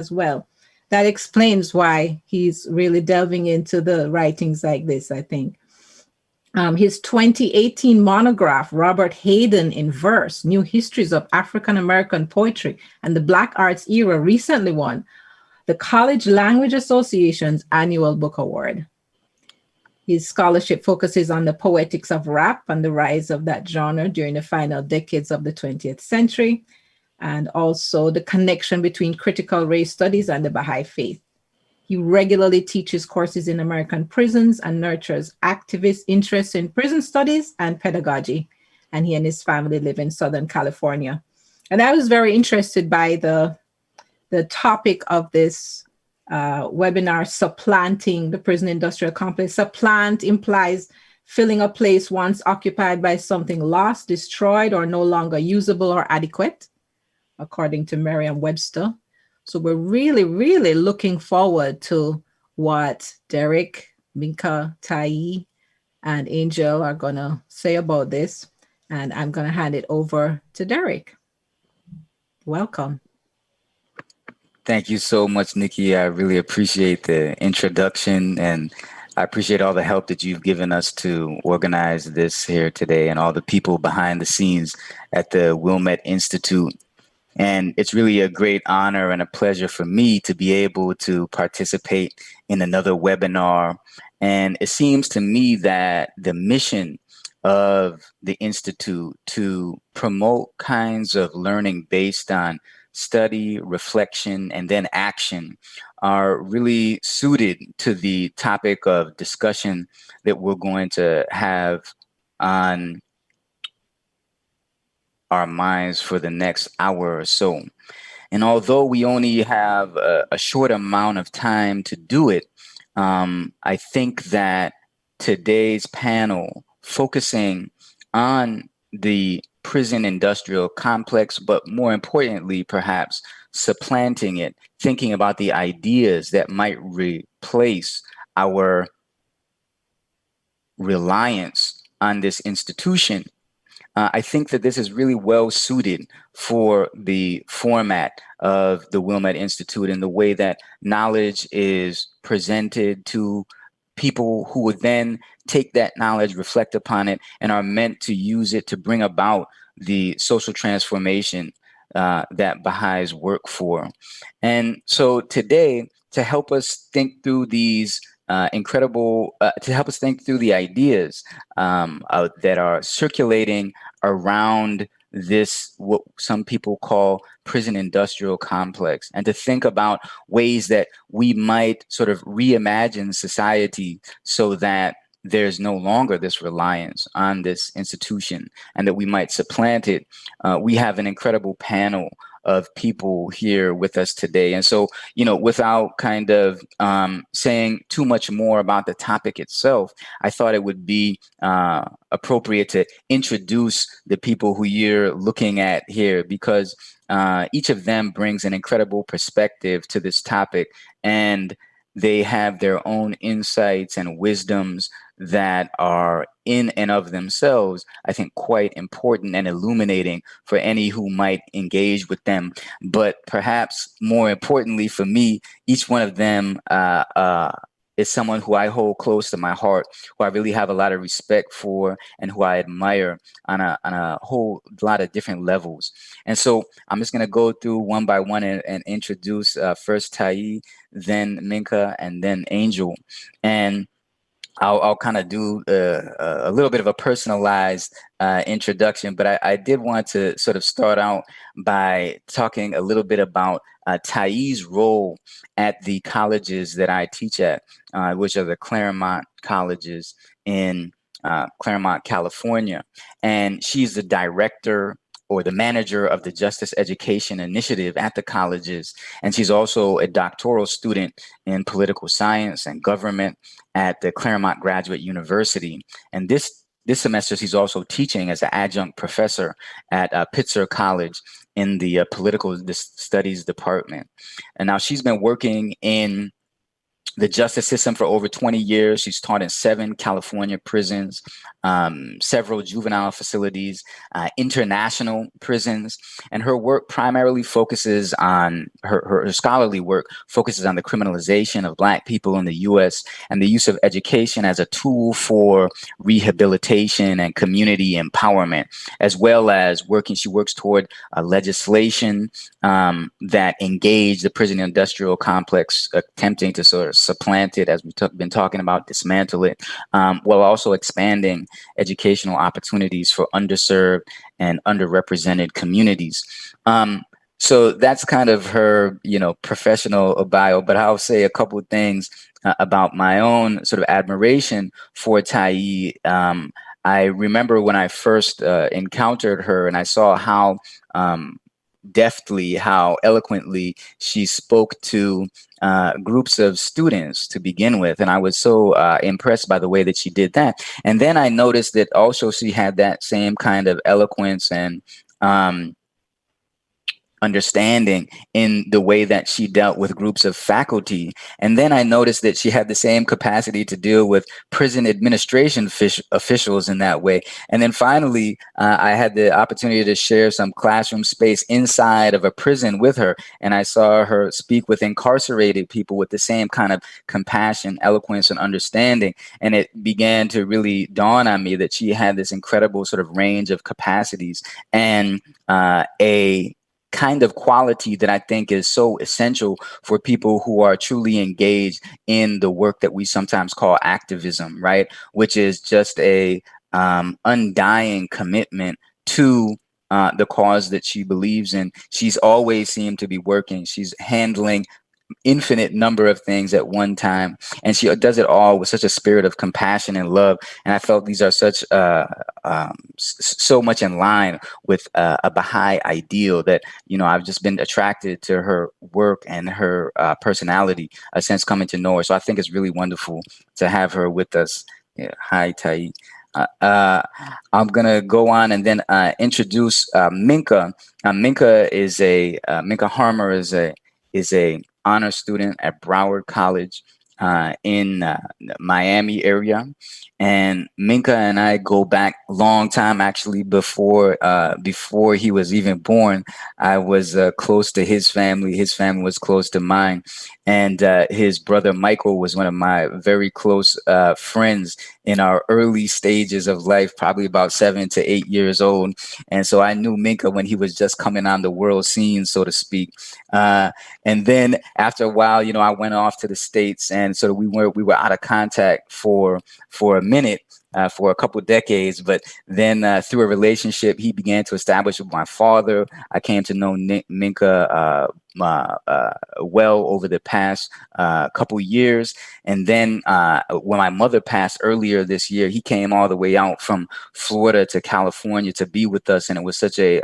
as well. That explains why he's really delving into the writings like this, I think. His 2018 monograph, Robert Hayden in Verse, New Histories of African American Poetry and the Black Arts Era, recently won the College Language Association's annual book award. His scholarship focuses on the poetics of rap and the rise of that genre during the final decades of the 20th century, and also the connection between critical race studies and the Baha'i faith. He regularly teaches courses in American prisons and nurtures activist interests in prison studies and pedagogy. And he and his family live in Southern California. And I was very interested by the topic of this webinar, Supplanting the Prison Industrial Complex. Supplant implies filling a place once occupied by something lost, destroyed, or no longer usable or adequate, according to Merriam-Webster. So we're really, really looking forward to what Derek, Minka, Tai, and Angel are going to say about this. And I'm going to hand it over to Derek. Welcome. Thank you so much, Nikki. I really appreciate the introduction, and I appreciate all the help that you've given us to organize this here today and all the people behind the scenes at the Wilmette Institute. And it's really a great honor and a pleasure for me to be able to participate in another webinar. And it seems to me that the mission of the Institute to promote kinds of learning based on study, reflection, and then action are really suited to the topic of discussion that we're going to have on our minds for the next hour or so. And although we only have a short amount of time to do it, I think that today's panel focusing on the prison industrial complex, but more importantly, perhaps supplanting it, thinking about the ideas that might replace our reliance on this institution. I think that this is really well suited for the format of the Wilmette Institute and the way that knowledge is presented to people who would then take that knowledge, reflect upon it, and are meant to use it to bring about the social transformation that Baha'is work for. And so today, to help us think through these to help us think through the ideas that are circulating around this, what some people call prison industrial complex, and to think about ways that we might sort of reimagine society so that there's no longer this reliance on this institution and that we might supplant it. We have an incredible panel of people here with us today. And so, without kind of saying too much more about the topic itself, I thought it would be appropriate to introduce the people who you're looking at here, because each of them brings an incredible perspective to this topic, and they have their own insights and wisdoms that are in and of themselves, I think, quite important and illuminating for any who might engage with them. But perhaps more importantly for me, each one of them is someone who I hold close to my heart, who I really have a lot of respect for, and who I admire on a whole lot of different levels. And so I'm just going to go through one by one and introduce first Tai, then Minka, and then Angel. And I'll kind of do a little bit of a personalized introduction, but I did want to sort of start out by talking a little bit about Tai's role at the colleges that I teach at, which are the Claremont colleges in Claremont, California. And she's the director or the manager of the Justice Education Initiative at the colleges. And she's also a doctoral student in political science and government at the Claremont Graduate University. And this semester, she's also teaching as an adjunct professor at Pitzer College in the political studies department. And now she's been working in the justice system for over 20 years. She's taught in 7 California prisons, several juvenile facilities, international prisons, and her work primarily focuses on her scholarly work focuses on the criminalization of Black people in the U.S. and the use of education as a tool for rehabilitation and community empowerment, as well as she works toward legislation that engage the prison industrial complex, attempting to sort of supplant it, as we've been talking about, dismantle it, while also expanding educational opportunities for underserved and underrepresented communities. So that's kind of her, professional bio. But I'll say a couple of things about my own sort of admiration for Tyee. I remember when I first encountered her, and I saw how deftly, how eloquently she spoke to groups of students to begin with. And I was so impressed by the way that she did that. And then I noticed that also she had that same kind of eloquence and understanding in the way that she dealt with groups of faculty. And then I noticed that she had the same capacity to deal with prison administration officials in that way. And then finally, I had the opportunity to share some classroom space inside of a prison with her. And I saw her speak with incarcerated people with the same kind of compassion, eloquence, and understanding. And it began to really dawn on me that she had this incredible sort of range of capacities and a kind of quality that I think is so essential for people who are truly engaged in the work that we sometimes call activism, right? Which is just a undying commitment to the cause that she believes in. She's always seemed to be working. She's handling infinite number of things at one time, and she does it all with such a spirit of compassion and love. And I felt these are such so much in line with a Baha'i ideal that I've just been attracted to her work and her personality since coming to know her. So I think it's really wonderful to have her with us. Yeah. Hi, Tyee. I'm gonna go on and then introduce Minka. Minka Harmer is a honor student at Broward College in Miami area. And Minka and I go back a long time, actually, before he was even born. I was close to his family. His family was close to mine. And his brother Michael was one of my very close friends in our early stages of life, probably about 7 to 8 years old. And so I knew Minka when he was just coming on the world scene, so to speak. And then after a while, I went off to the States, and so we were out of contact for a minute, for a couple of decades. But then through a relationship he began to establish with my father, I came to know Minka well over the past couple years. And then when my mother passed earlier this year, he came all the way out from Florida to California to be with us, and it was such a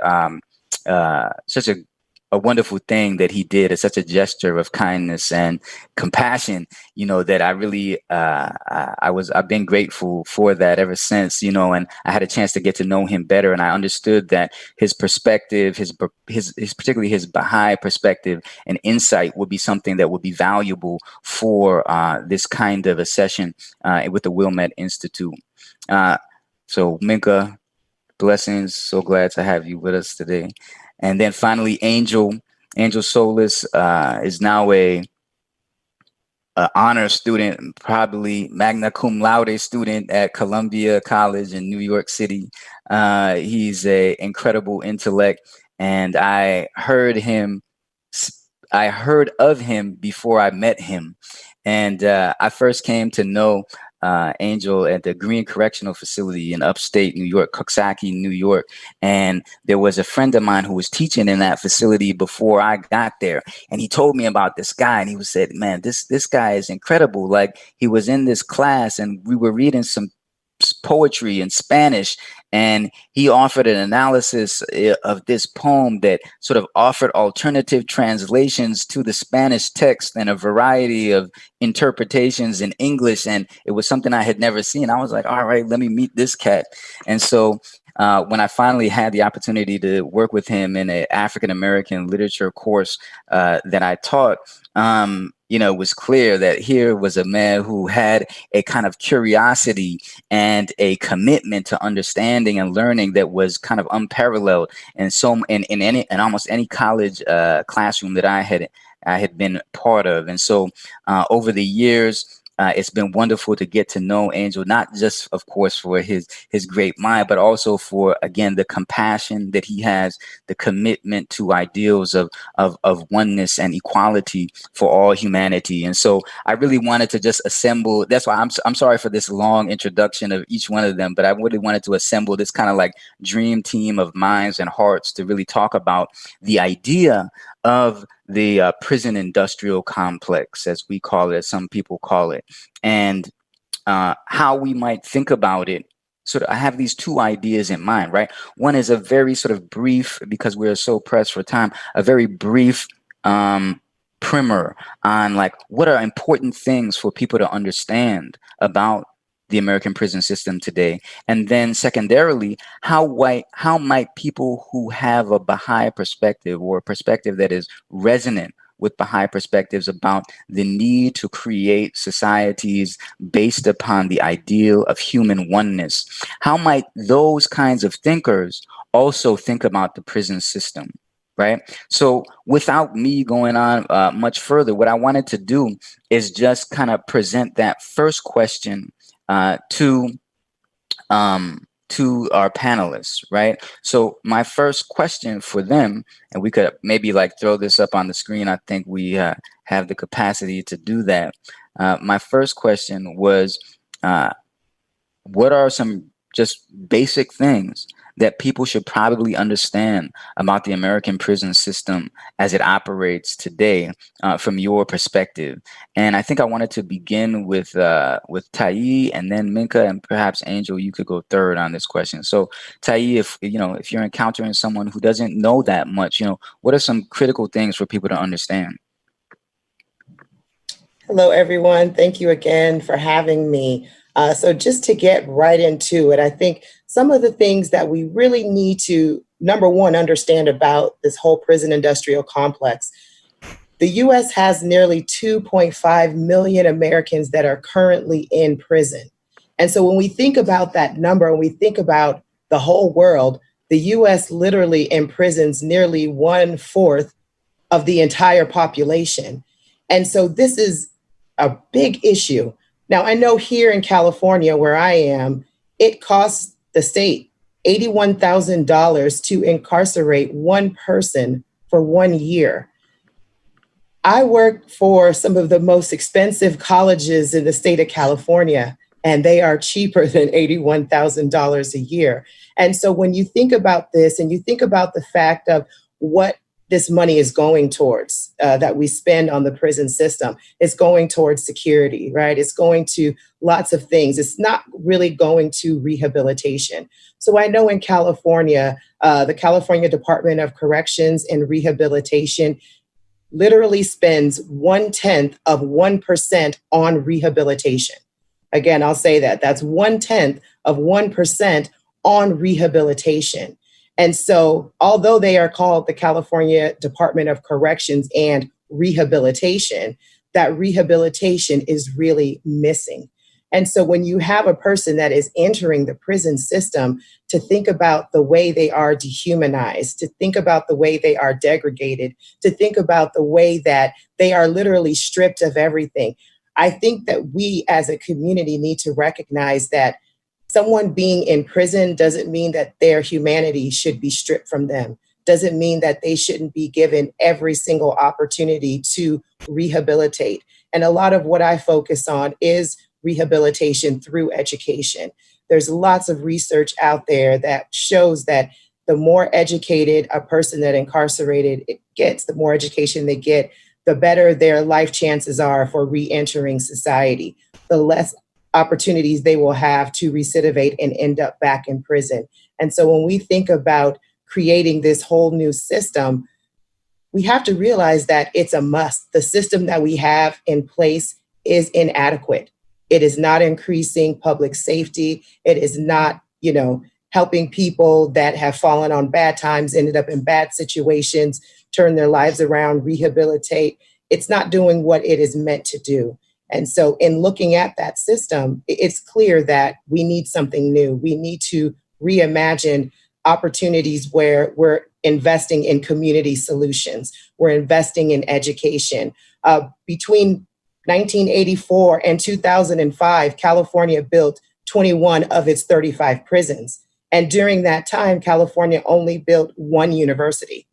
wonderful thing that he did. It's such a gesture of kindness and compassion, that I really, I've been grateful for that ever since, and I had a chance to get to know him better. And I understood that his perspective, his particularly his Baha'i perspective and insight would be something that would be valuable for this kind of a session with the Wilmette Institute. So Minka, blessings. So glad to have you with us today. And then finally, Angel Solis is now a honor student, probably magna cum laude student at Columbia College in New York City. He's an incredible intellect, and I heard of him before I met him. And I first came to know Angel at the Green Correctional Facility in upstate New York, Coxsackie, New York. And there was a friend of mine who was teaching in that facility before I got there. And he told me about this guy, and he said, man, this guy is incredible. Like, he was in this class and we were reading some poetry in Spanish, and he offered an analysis of this poem that sort of offered alternative translations to the Spanish text and a variety of interpretations in English. And it was something I had never seen. I was like, all right, let me meet this cat. And so when I finally had the opportunity to work with him in an African American literature course that I taught, was clear that here was a man who had a kind of curiosity and a commitment to understanding and learning that was kind of unparalleled. And so in almost any college classroom that I had been part of. And so over the years, it's been wonderful to get to know Angel, not just, of course, for his great mind, but also for, again, the compassion that he has, the commitment to ideals of oneness and equality for all humanity. And so I really wanted to just assemble. That's why I'm sorry for this long introduction of each one of them, but I really wanted to assemble this kind of like dream team of minds and hearts to really talk about the idea of the prison industrial complex, as we call it, as some people call it, and how we might think about it. Sort of, I have these two ideas in mind, right? One is a very sort of brief, because we're so pressed for time, a very brief primer on like what are important things for people to understand about the American prison system today. And then secondarily, how might people who have a Baha'i perspective, or a perspective that is resonant with Baha'i perspectives about the need to create societies based upon the ideal of human oneness, how might those kinds of thinkers also think about the prison system? Right. So without me going on much further, what I wanted to do is just kind of present that first question to our panelists, right? So my first question for them, and we could maybe like throw this up on the screen. I think we have the capacity to do that. My first question was, what are some just basic things that people should probably understand about the American prison system as it operates today, from your perspective? And I think I wanted to begin with Tai, and then Minka, and perhaps Angel, you could go third on this question. So Tai, if you're encountering someone who doesn't know that much, what are some critical things for people to understand? Hello, everyone. Thank you again for having me. So just to get right into it, I think some of the things that we really need to, number one, understand about this whole prison industrial complex. The U.S. has nearly 2.5 million Americans that are currently in prison. And so when we think about that number, and we think about the whole world, the U.S. literally imprisons nearly 1/4 of the entire population. And so this is a big issue. Now, I know here in California, where I am, it costs the state $81,000 to incarcerate one person for 1 year. I work for some of the most expensive colleges in the state of California, and they are cheaper than $81,000 a year. And so when you think about this, and you think about the fact of what this money is going towards, that we spend on the prison system, it's going towards security, right? It's going to lots of things. It's not really going to rehabilitation. So I know in California, the California Department of Corrections and Rehabilitation literally spends 0.1% on rehabilitation. Again, I'll say that. That's 0.1% on rehabilitation. And so, although they are called the California Department of Corrections and Rehabilitation, that rehabilitation is really missing. And so when you have a person that is entering the prison system, to think about the way they are dehumanized, to think about the way they are degraded, to think about the way that they are literally stripped of everything, I think that we as a community need to recognize that someone being in prison doesn't mean that their humanity should be stripped from them. Doesn't mean that they shouldn't be given every single opportunity to rehabilitate. And a lot of what I focus on is rehabilitation through education. There's lots of research out there that shows that the more educated a person that incarcerated gets, the more education they get, the better their life chances are for re-entering society, the less opportunities they will have to recidivate and end up back in prison. And so when we think about creating this whole new system, we have to realize that it's a must. The system that we have in place is inadequate. It is not increasing public safety. It is not, helping people that have fallen on bad times, ended up in bad situations, turn their lives around, rehabilitate. it's not doing what it is meant to do. And so in looking at that system, it's clear that we need something new. We need to reimagine opportunities where we're investing in community solutions. We're investing in education. Between 1984 and 2005, California built 21 of its 35 prisons. And during that time, California only built one university.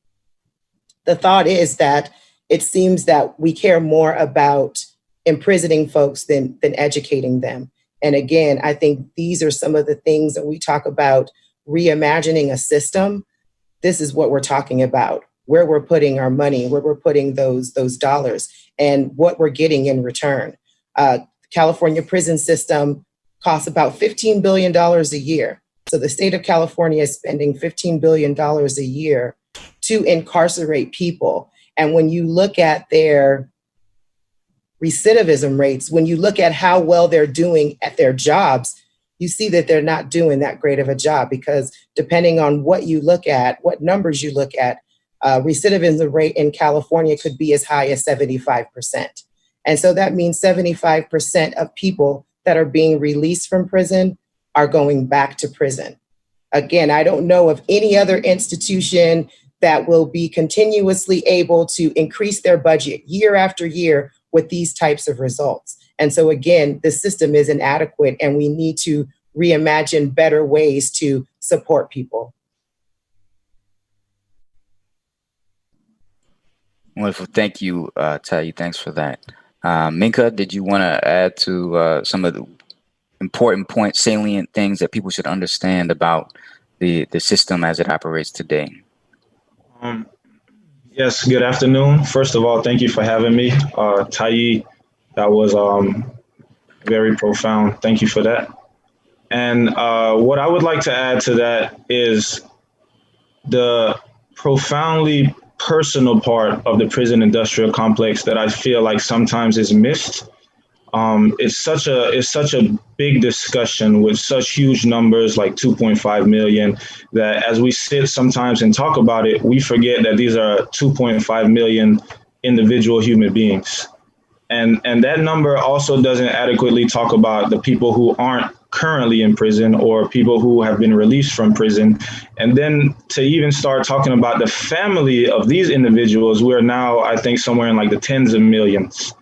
The thought is that it seems that we care more about imprisoning folks than educating them. And again, I think these are some of the things that we talk about reimagining a system. This is what we're talking about, where we're putting our money, where we're putting those dollars, and what we're getting in return. California prison system costs about $15 billion a year. So the state of California is spending $15 billion a year to incarcerate people. And when you look at their recidivism rates, when you look at how well they're doing at their jobs, you see that they're not doing that great of a job, because depending on what you look at, what numbers you look at, recidivism rate in California could be as high as 75%. And so that means 75% of people that are being released from prison are going back to prison. Again, I don't know of any other institution that will be continuously able to increase their budget year after year with these types of results. And so again, the system is inadequate, and we need to reimagine better ways to support people. Wonderful. Thank you, Tayi. Thanks for that. Minka, did you want to add to some of the important points, salient things that people should understand about the system as it operates today? Yes, good afternoon. First of all, thank you for having me. Tayi, that was very profound. Thank you for that. And what I would like to add to that is the profoundly personal part of the prison industrial complex that I feel like sometimes is missed. It's such a big discussion with such huge numbers like 2.5 million that as we sit sometimes and talk about it, we forget that these are 2.5 million individual human beings. And that number also doesn't adequately talk about the people who aren't currently in prison or people who have been released from prison. And then to even start talking about the family of these individuals, we're now, I think, somewhere in like the tens of millions.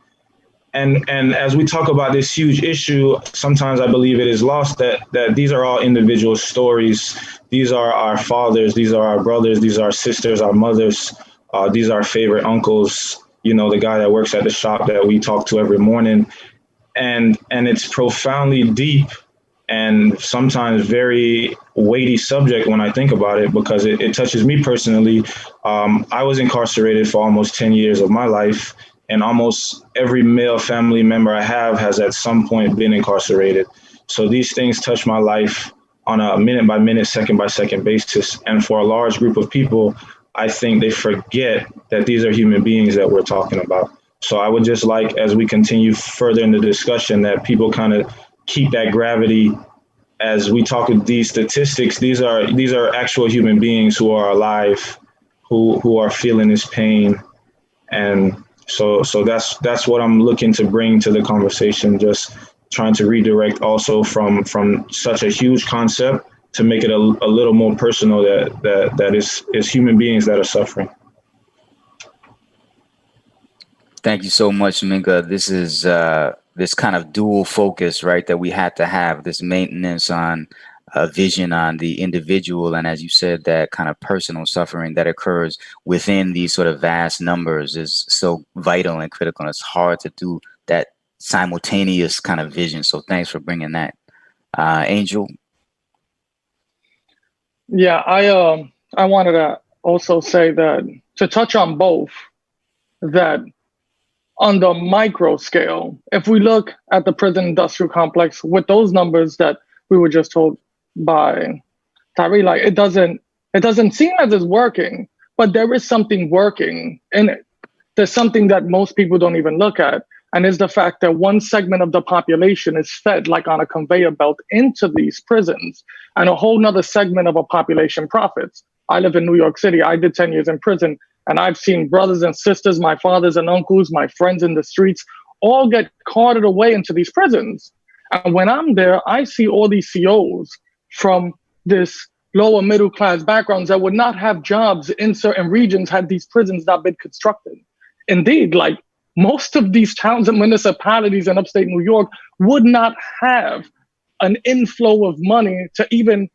And as we talk about this huge issue, sometimes I believe it is lost that these are all individual stories. These are our fathers, these are our brothers, these are our sisters, our mothers, these are our favorite uncles, you know, the guy that works at the shop that we talk to every morning. And it's profoundly deep and sometimes very weighty subject when I think about it, because it touches me personally. I was incarcerated for almost 10 years of my life. And almost every male family member I have has at some point been incarcerated. So these things touch my life on a minute by minute, second by second basis. And for a large group of people, I think they forget that these are human beings that we're talking about. So I would just like, as we continue further in the discussion, that people kind of keep that gravity as we talk with these statistics. These are actual human beings who are alive, who are feeling this pain. And so that's what I'm looking to bring to the conversation, just trying to redirect also from such a huge concept to make it a little more personal, that is human beings that are suffering. Thank you so much, Minka. This is this kind of dual focus, right, that we had to have, this maintenance on a vision on the individual. And as you said, that kind of personal suffering that occurs within these sort of vast numbers is so vital and critical. And it's hard to do that simultaneous kind of vision. So thanks for bringing that. Angel? Yeah, I wanted to also say that, to touch on both, that on the micro scale, if we look at the prison industrial complex with those numbers that we were just told by Tyree, like it doesn't seem as it's working, but there is something working in it. There's something that most people don't even look at, and is the fact that one segment of the population is fed like on a conveyor belt into these prisons, and a whole nother segment of a population profits. I live in New York City. I did 10 years in prison. And I've seen brothers and sisters, my fathers and uncles, my friends in the streets, all get carted away into these prisons. And when I'm there, I see all these COs from this lower middle class backgrounds that would not have jobs in certain regions had these prisons not been constructed. Indeed, like most of these towns and municipalities in upstate New York would not have an inflow of money to even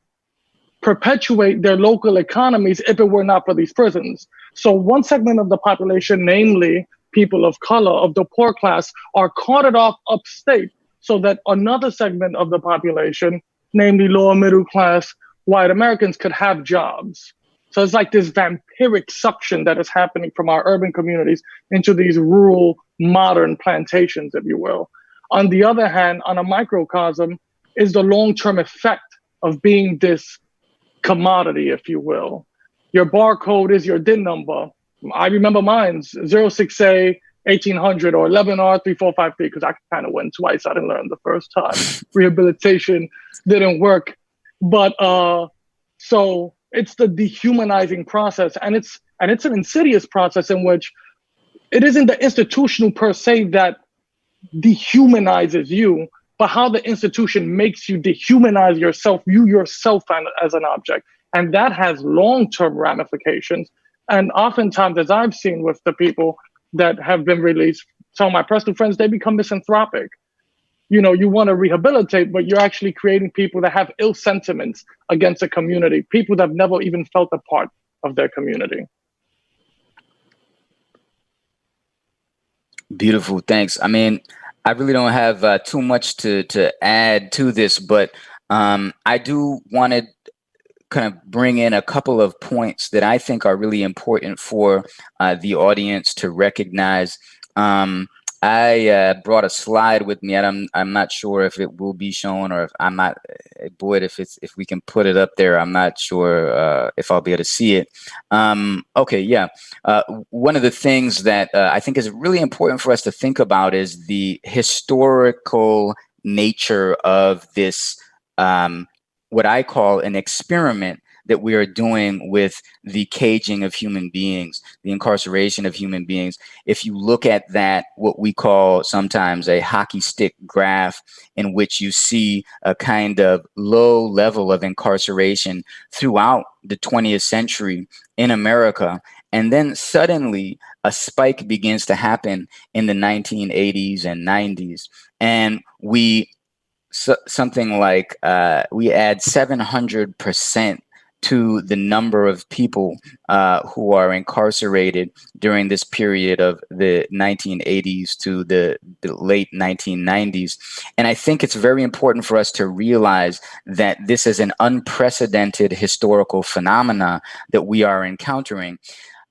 perpetuate their local economies if it were not for these prisons. So one segment of the population, namely people of color, of the poor class, are carted off upstate so that another segment of the population, namely lower middle class white Americans, could have jobs. So it's like this vampiric suction that is happening from our urban communities into these rural, modern plantations, if you will. On the other hand, on a microcosm, is the long-term effect of being this commodity, if you will. Your barcode is your DIN number. I remember mine's 06A 1800 or 11R3453 because I kind of went twice. I didn't learn the first time. Rehabilitation didn't work. But so it's the dehumanizing process, and it's an insidious process in which it isn't the institutional per se that dehumanizes you, but how the institution makes you dehumanize yourself, you yourself as an object. And that has long-term ramifications. And oftentimes, as I've seen with the people that have been released, some of my personal friends, they become misanthropic. You know, you want to rehabilitate, but you're actually creating people that have ill sentiments against a community, people that have never even felt a part of their community. Beautiful, thanks. I mean, I really don't have too much to add to this, but I do want to kind of bring in a couple of points that I think are really important for the audience to recognize. I brought a slide with me, and I'm not sure if it will be shown or if I'm not. Boyd, if we can put it up there, I'm not sure if I'll be able to see it. Okay, yeah. One of the things that I think is really important for us to think about is the historical nature of this, what I call an experiment that we are doing with the caging of human beings, the incarceration of human beings. If you look at that, what we call sometimes a hockey stick graph, in which you see a kind of low level of incarceration throughout the 20th century in America, and then suddenly a spike begins to happen in the 1980s and 90s, and something like we add 700% to the number of people who are incarcerated during this period of the 1980s to the late 1990s. And I think it's very important for us to realize that this is an unprecedented historical phenomena that we are encountering.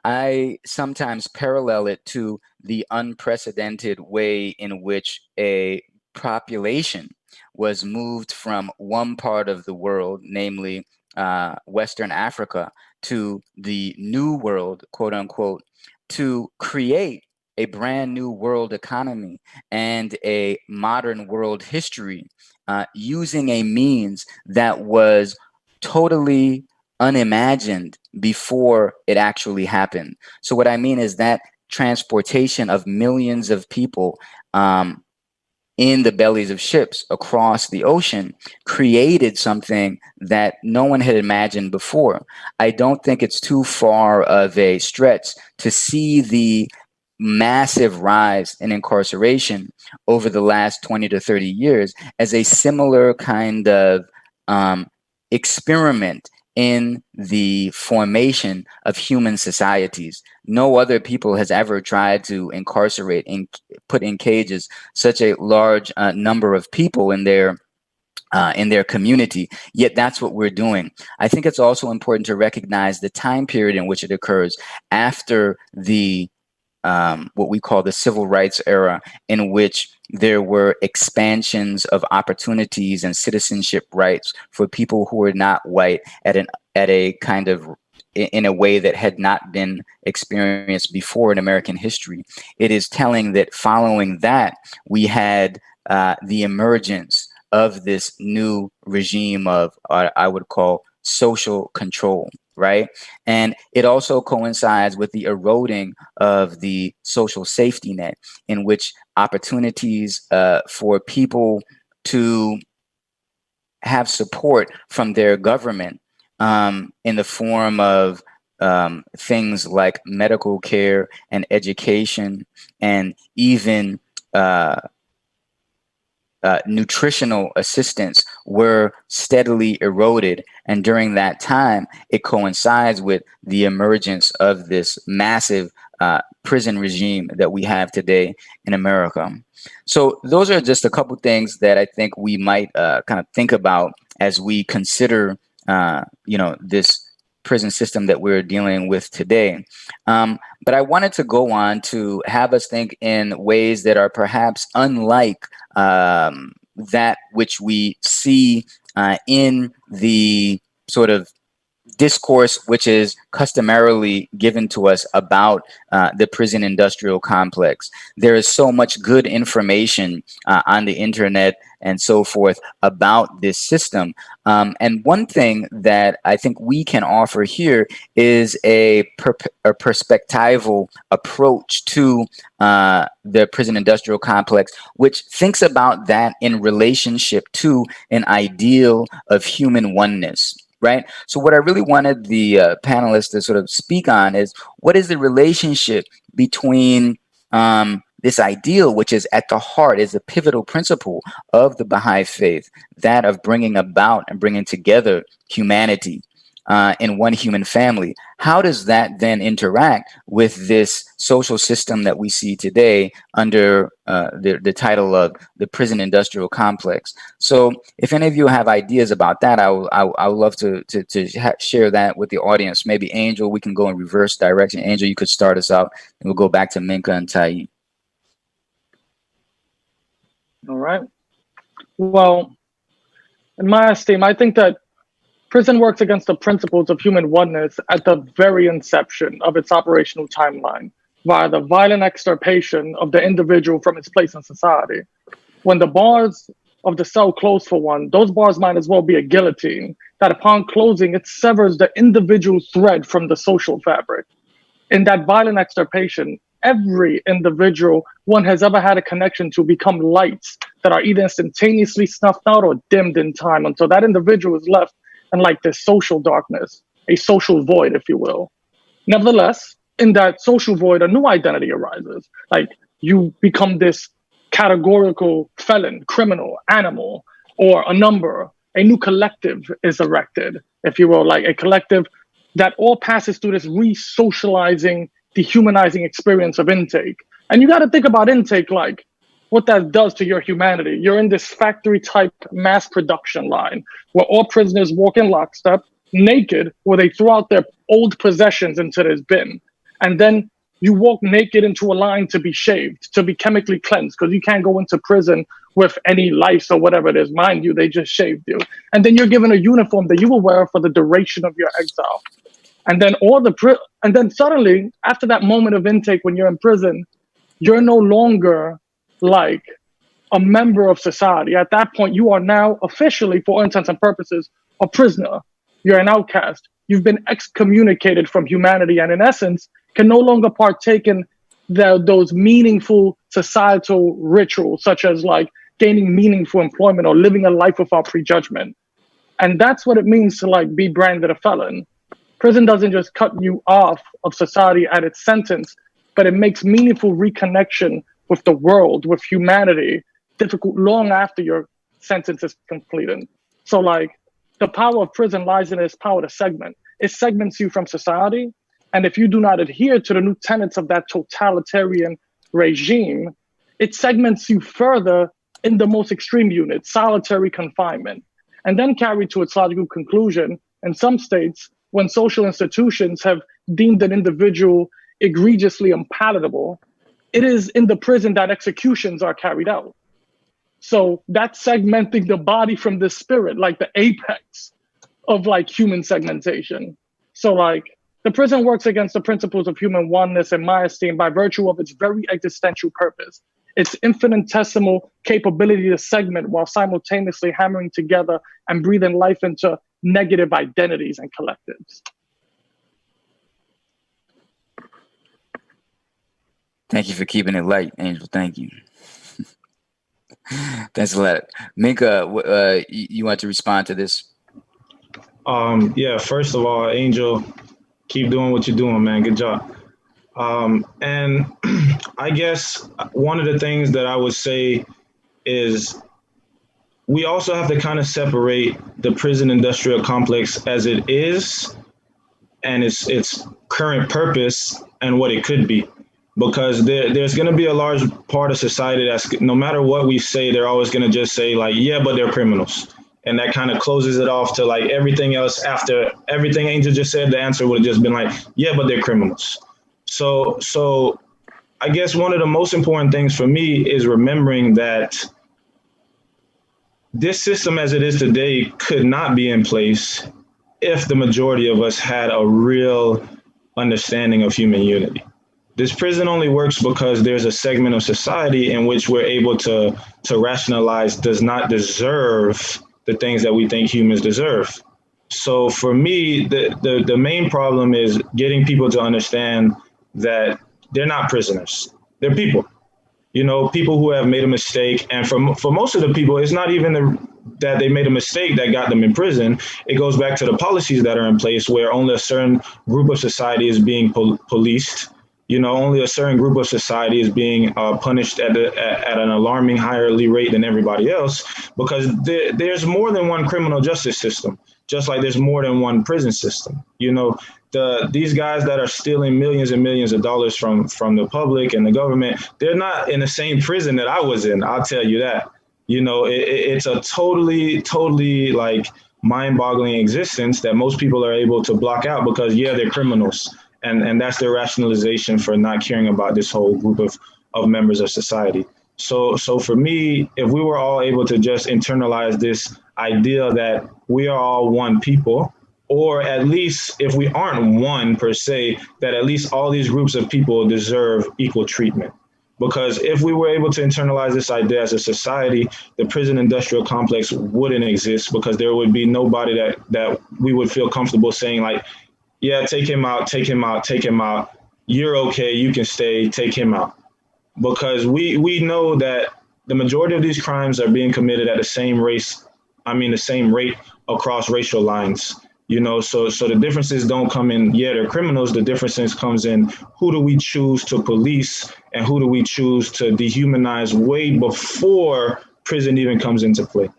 I sometimes parallel it to the unprecedented way in which a population was moved from one part of the world, namely Western Africa, to the New World, quote unquote, to create a brand new world economy and a modern world history using a means that was totally unimagined before it actually happened. So what I mean is that transportation of millions of people in the bellies of ships across the ocean created something that no one had imagined before. I don't think it's too far of a stretch to see the massive rise in incarceration over the last 20 to 30 years as a similar kind of experiment in the formation of human societies. No other people has ever tried to incarcerate and put in cages such a large number of people in their community. Yet that's what we're doing. I think it's also important to recognize the time period in which it occurs after the what we call the civil rights era, in which there were expansions of opportunities and citizenship rights for people who were not white at a kind of in a way that had not been experienced before in American history. It is telling that following that, we had the emergence of this new regime of I would call social control. right? And it also coincides with the eroding of the social safety net, in which opportunities for people to have support from their government in the form of things like medical care and education, and even nutritional assistance were steadily eroded. And during that time, it coincides with the emergence of this massive prison regime that we have today in America. So those are just a couple things that I think we might kind of think about as we consider, this prison system that we're dealing with today. But I wanted to go on to have us think in ways that are perhaps unlike that which we see in the sort of discourse which is customarily given to us about the prison industrial complex. There is so much good information on the internet and so forth about this system. And one thing that I think we can offer here is a perspectival approach to the prison industrial complex, which thinks about that in relationship to an ideal of human oneness. Right. So what I really wanted the panelists to sort of speak on is what is the relationship between this ideal, which is at the heart, is a pivotal principle of the Baha'i faith, that of bringing about and bringing together humanity in one human family. How does that then interact with this social system that we see today under the title of the prison industrial complex? So if any of you have ideas about that, I would love to share that with the audience. Maybe Angel, we can go in reverse direction. Angel, you could start us out, and we'll go back to Minka and Tai. All right. Well, in my esteem, I think that prison works against the principles of human oneness at the very inception of its operational timeline, via the violent extirpation of the individual from its place in society. When the bars of the cell close for one, those bars might as well be a guillotine, that upon closing, it severs the individual thread from the social fabric. In that violent extirpation, every individual one has ever had a connection to become lights that are either instantaneously snuffed out or dimmed in time, until that individual is left and like this social darkness, a social void, if you will. Nevertheless, in that social void, a new identity arises. Like you become this categorical felon, criminal, animal, or a number. A new collective is erected, if you will, like a collective that all passes through this re-socializing, dehumanizing experience of intake. And you got to think about intake like what that does to your humanity. You're in this factory type mass production line where all prisoners walk in lockstep, naked, where they throw out their old possessions into this bin. And then you walk naked into a line to be shaved, to be chemically cleansed, because you can't go into prison with any lice or whatever it is. Mind you, they just shaved you. And then you're given a uniform that you will wear for the duration of your exile. And then and then suddenly, after that moment of intake, when you're in prison, you're no longer like a member of society. At that point, you are now officially, for all intents and purposes, a prisoner. You're an outcast. You've been excommunicated from humanity, and in essence, can no longer partake in those meaningful societal rituals, such as like gaining meaningful employment or living a life without prejudgment. And that's what it means to like be branded a felon. Prison doesn't just cut you off of society at its sentence, but it makes meaningful reconnection with the world, with humanity, difficult long after your sentence is completed. So like the power of prison lies in its power to segment. It segments you from society. And if you do not adhere to the new tenets of that totalitarian regime, it segments you further in the most extreme unit, solitary confinement. And then carried to its logical conclusion, in some states, when social institutions have deemed an individual egregiously unpalatable, it is in the prison that executions are carried out. So that's segmenting the body from the spirit, like the apex of like human segmentation. So like the prison works against the principles of human oneness, in my esteem, by virtue of its very existential purpose, its infinitesimal capability to segment while simultaneously hammering together and breathing life into negative identities and collectives. Thank you for keeping it light, Angel. Thank you. Thanks a lot. Minka, you want to respond to this? Yeah, first of all, Angel, keep doing what you're doing, man. Good job. And I guess one of the things that I would say is we also have to kind of separate the prison industrial complex as it is and its current purpose and what it could be. Because there's going to be a large part of society that's, no matter what we say, they're always going to just say like, yeah, but they're criminals. And that kind of closes it off to like everything else. After everything Angel just said, the answer would have just been like, yeah, but they're criminals. So I guess one of the most important things for me is remembering that this system as it is today could not be in place if the majority of us had a real understanding of human unity. This prison only works because there's a segment of society in which we're able to rationalize does not deserve the things that we think humans deserve. So for me, the main problem is getting people to understand that they're not prisoners. They're people. You know, people who have made a mistake. And for most of the people, it's not even that they made a mistake that got them in prison. It goes back to the policies that are in place where only a certain group of society is being policed. You know, only a certain group of society is being punished at an alarming higherly rate than everybody else, because there's more than one criminal justice system, just like there's more than one prison system. You know, these guys that are stealing millions and millions of dollars from the public and the government, they're not in the same prison that I was in. I'll tell you that. You know, it's a totally like mind-boggling existence that most people are able to block out because, yeah, they're criminals. And that's their rationalization for not caring about this whole group of members of society. So for me, if we were all able to just internalize this idea that we are all one people, or at least if we aren't one per se, that at least all these groups of people deserve equal treatment. Because if we were able to internalize this idea as a society, the prison industrial complex wouldn't exist, because there would be nobody that we would feel comfortable saying like, yeah, take him out. You're okay. You can stay. Take him out. Because we know that the majority of these crimes are being committed at the same rate across racial lines. You know, so the differences don't come in, yeah, they're criminals. The differences comes in who do we choose to police and who do we choose to dehumanize way before prison even comes into play.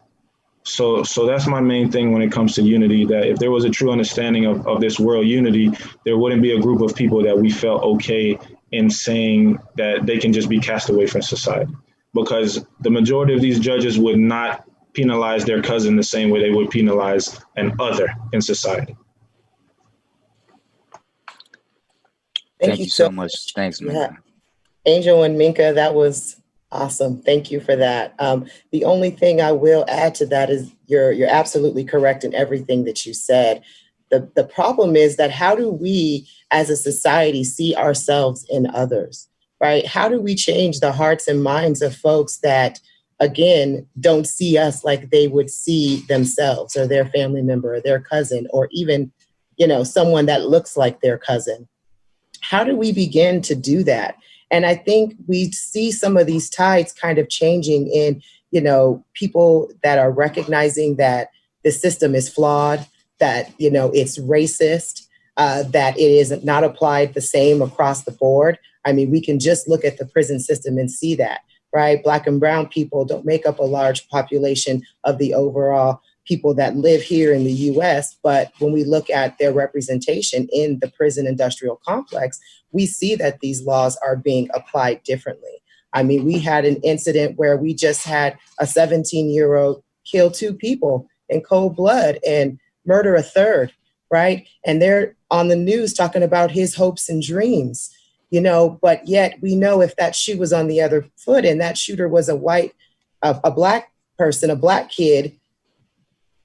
So that's my main thing when it comes to unity, that if there was a true understanding of this world unity, there wouldn't be a group of people that we felt okay in saying that they can just be cast away from society. Because the majority of these judges would not penalize their cousin the same way they would penalize an other in society. Thank you so much. Thanks, man. Angel and Minka, that was awesome. Thank you for that. The only thing I will add to that is you're absolutely correct in everything that you said. The problem is that how do we as a society see ourselves in others, right? How do we change the hearts and minds of folks that, again, don't see us like they would see themselves or their family member or their cousin, or even, you know, someone that looks like their cousin? How do we begin to do that? And I think we see some of these tides kind of changing in, you know, people that are recognizing that the system is flawed, that, you know, it's racist, that it is not applied the same across the board. I mean, we can just look at the prison system and see that, right? Black and brown people don't make up a large population of the overall people that live here in the US, but when we look at their representation in the prison industrial complex, we see that these laws are being applied differently. I mean, we had an incident where we just had a 17-year-old kill 2 people in cold blood and murder a third, right? And they're on the news talking about his hopes and dreams, you know, but yet we know if that shoe was on the other foot and that shooter was a black person, a black kid,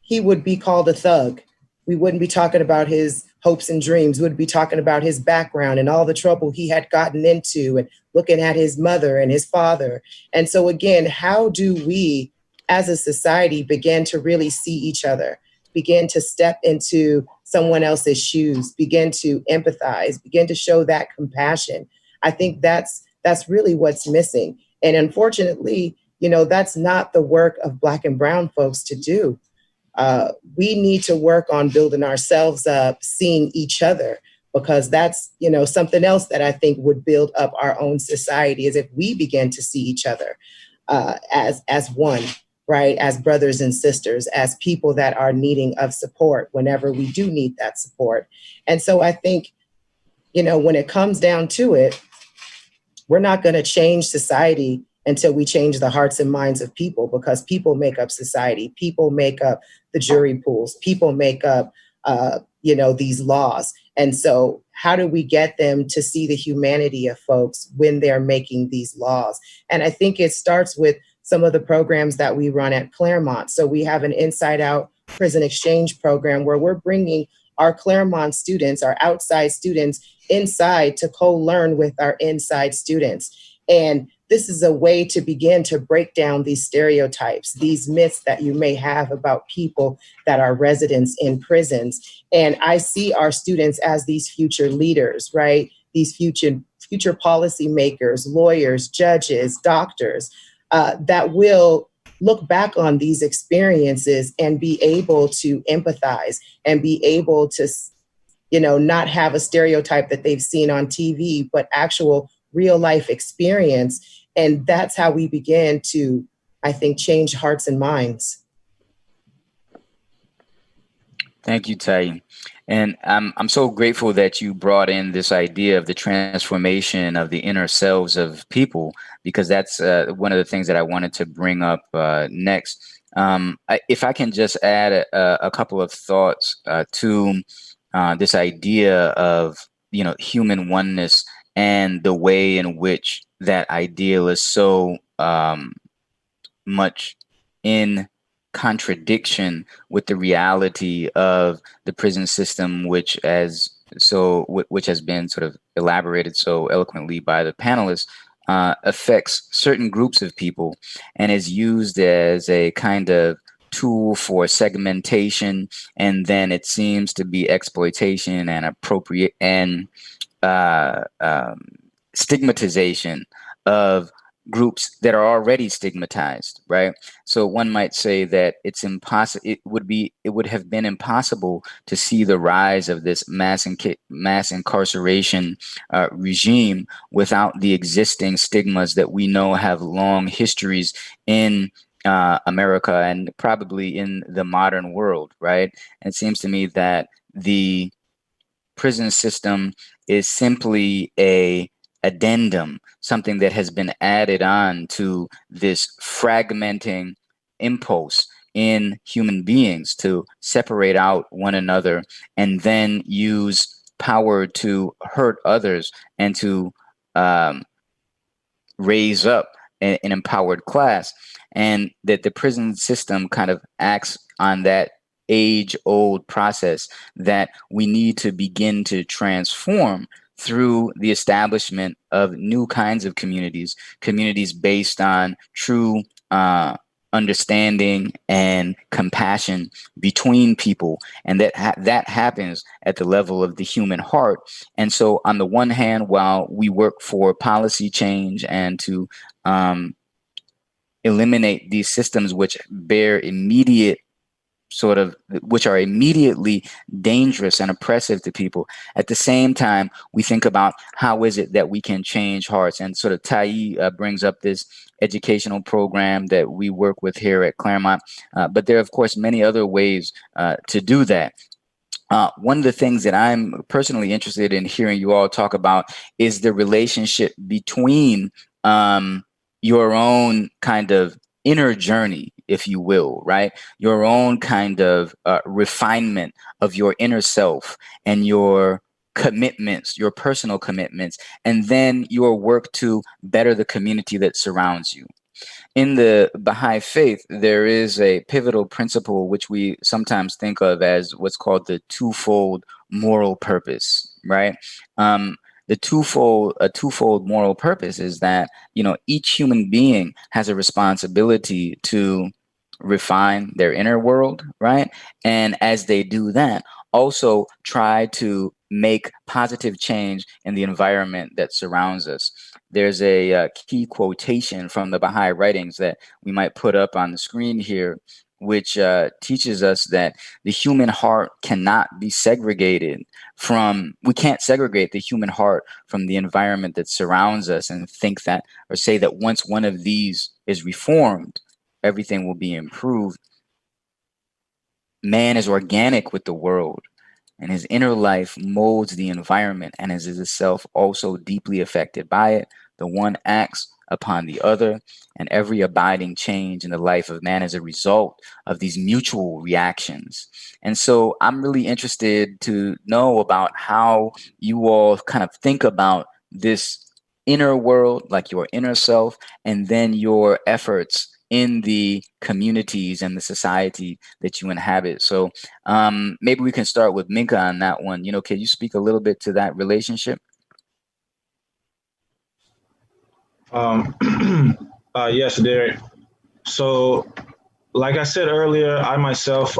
he would be called a thug. We wouldn't be talking about his hopes and dreams. We would be talking about his background and all the trouble he had gotten into and looking at his mother and his father. And so again, how do we as a society begin to really see each other, begin to step into someone else's shoes, begin to empathize, begin to show that compassion? I think that's That's really what's missing. And unfortunately, that's not the work of Black and brown folks to do. We need to work on building ourselves up, seeing each other, because that's, something else that I think would build up our own society, is if we begin to see each other as one, right? As brothers and sisters, as people that are needing of support whenever we do need that support. And so I think, when it comes down to it, we're not going to change society until we change the hearts and minds of people, because people make up society. People make up the jury pools. People make up, these laws. And so how do we get them to see the humanity of folks when they're making these laws? And I think it starts with some of the programs that we run at Claremont. So we have an Inside Out prison exchange program where we're bringing our Claremont students, our outside students, inside to co-learn with our inside students. And this is a way to begin to break down these stereotypes, these myths that you may have about people that are residents in prisons. And I see our students as these future leaders, right? These future policy makers, lawyers, judges, doctors, that will look back on these experiences and be able to empathize and be able to, not have a stereotype that they've seen on TV, but actual real life experience. And that's how we begin to, I think, change hearts and minds. Thank you, Tai. And I'm so grateful that you brought in this idea of the transformation of the inner selves of people, because that's one of the things that I wanted to bring up next. If I can just add a couple of thoughts to this idea of, human oneness and the way in which that ideal is so much in contradiction with the reality of the prison system, which has been sort of elaborated so eloquently by the panelists, affects certain groups of people and is used as a kind of tool for segmentation, and then it seems to be exploitation and appropriate and stigmatization of groups that are already stigmatized, right? So one might say that it's impossible. It would have been impossible to see the rise of this mass incarceration regime without the existing stigmas that we know have long histories in America and probably in the modern world, right? And it seems to me that the prison system is simply a addendum, something that has been added on to this fragmenting impulse in human beings to separate out one another and then use power to hurt others and to raise up an empowered class. And that the prison system kind of acts on that age-old process that we need to begin to transform through the establishment of new kinds of communities based on true understanding and compassion between people, and that happens at the level of the human heart. And so, on the one hand, while we work for policy change and to eliminate these systems which are immediately dangerous and oppressive to people, at the same time, we think about how is it that we can change hearts. And sort of Tai brings up this educational program that we work with here at Claremont. But there are, of course, many other ways to do that. One of the things that I'm personally interested in hearing you all talk about is the relationship between your own kind of inner journey, if you will, right? Your own kind of refinement of your inner self and your commitments, your personal commitments, and then your work to better the community that surrounds you. In the Baha'i faith, there is a pivotal principle which we sometimes think of as what's called the twofold moral purpose, right? A twofold moral purpose is that, each human being has a responsibility to refine their inner world, right? And as they do that, also try to make positive change in the environment that surrounds us. there's a key quotation from the Baha'i writings that we might put up on the screen here, which teaches us that the human heart cannot be segregated from, we can't segregate the human heart from the environment that surrounds us and think that, or say that once one of these is reformed, everything will be improved. Man is organic with the world, and his inner life molds the environment and is itself also deeply affected by it. The one acts upon the other, and every abiding change in the life of man is a result of these mutual reactions. And so I'm really interested to know about how you all kind of think about this inner world, like your inner self, and then your efforts in the communities and the society that you inhabit. So maybe we can start with Minka on that one. You know, can you speak a little bit to that relationship? Yes, Derek. So, like I said earlier, I myself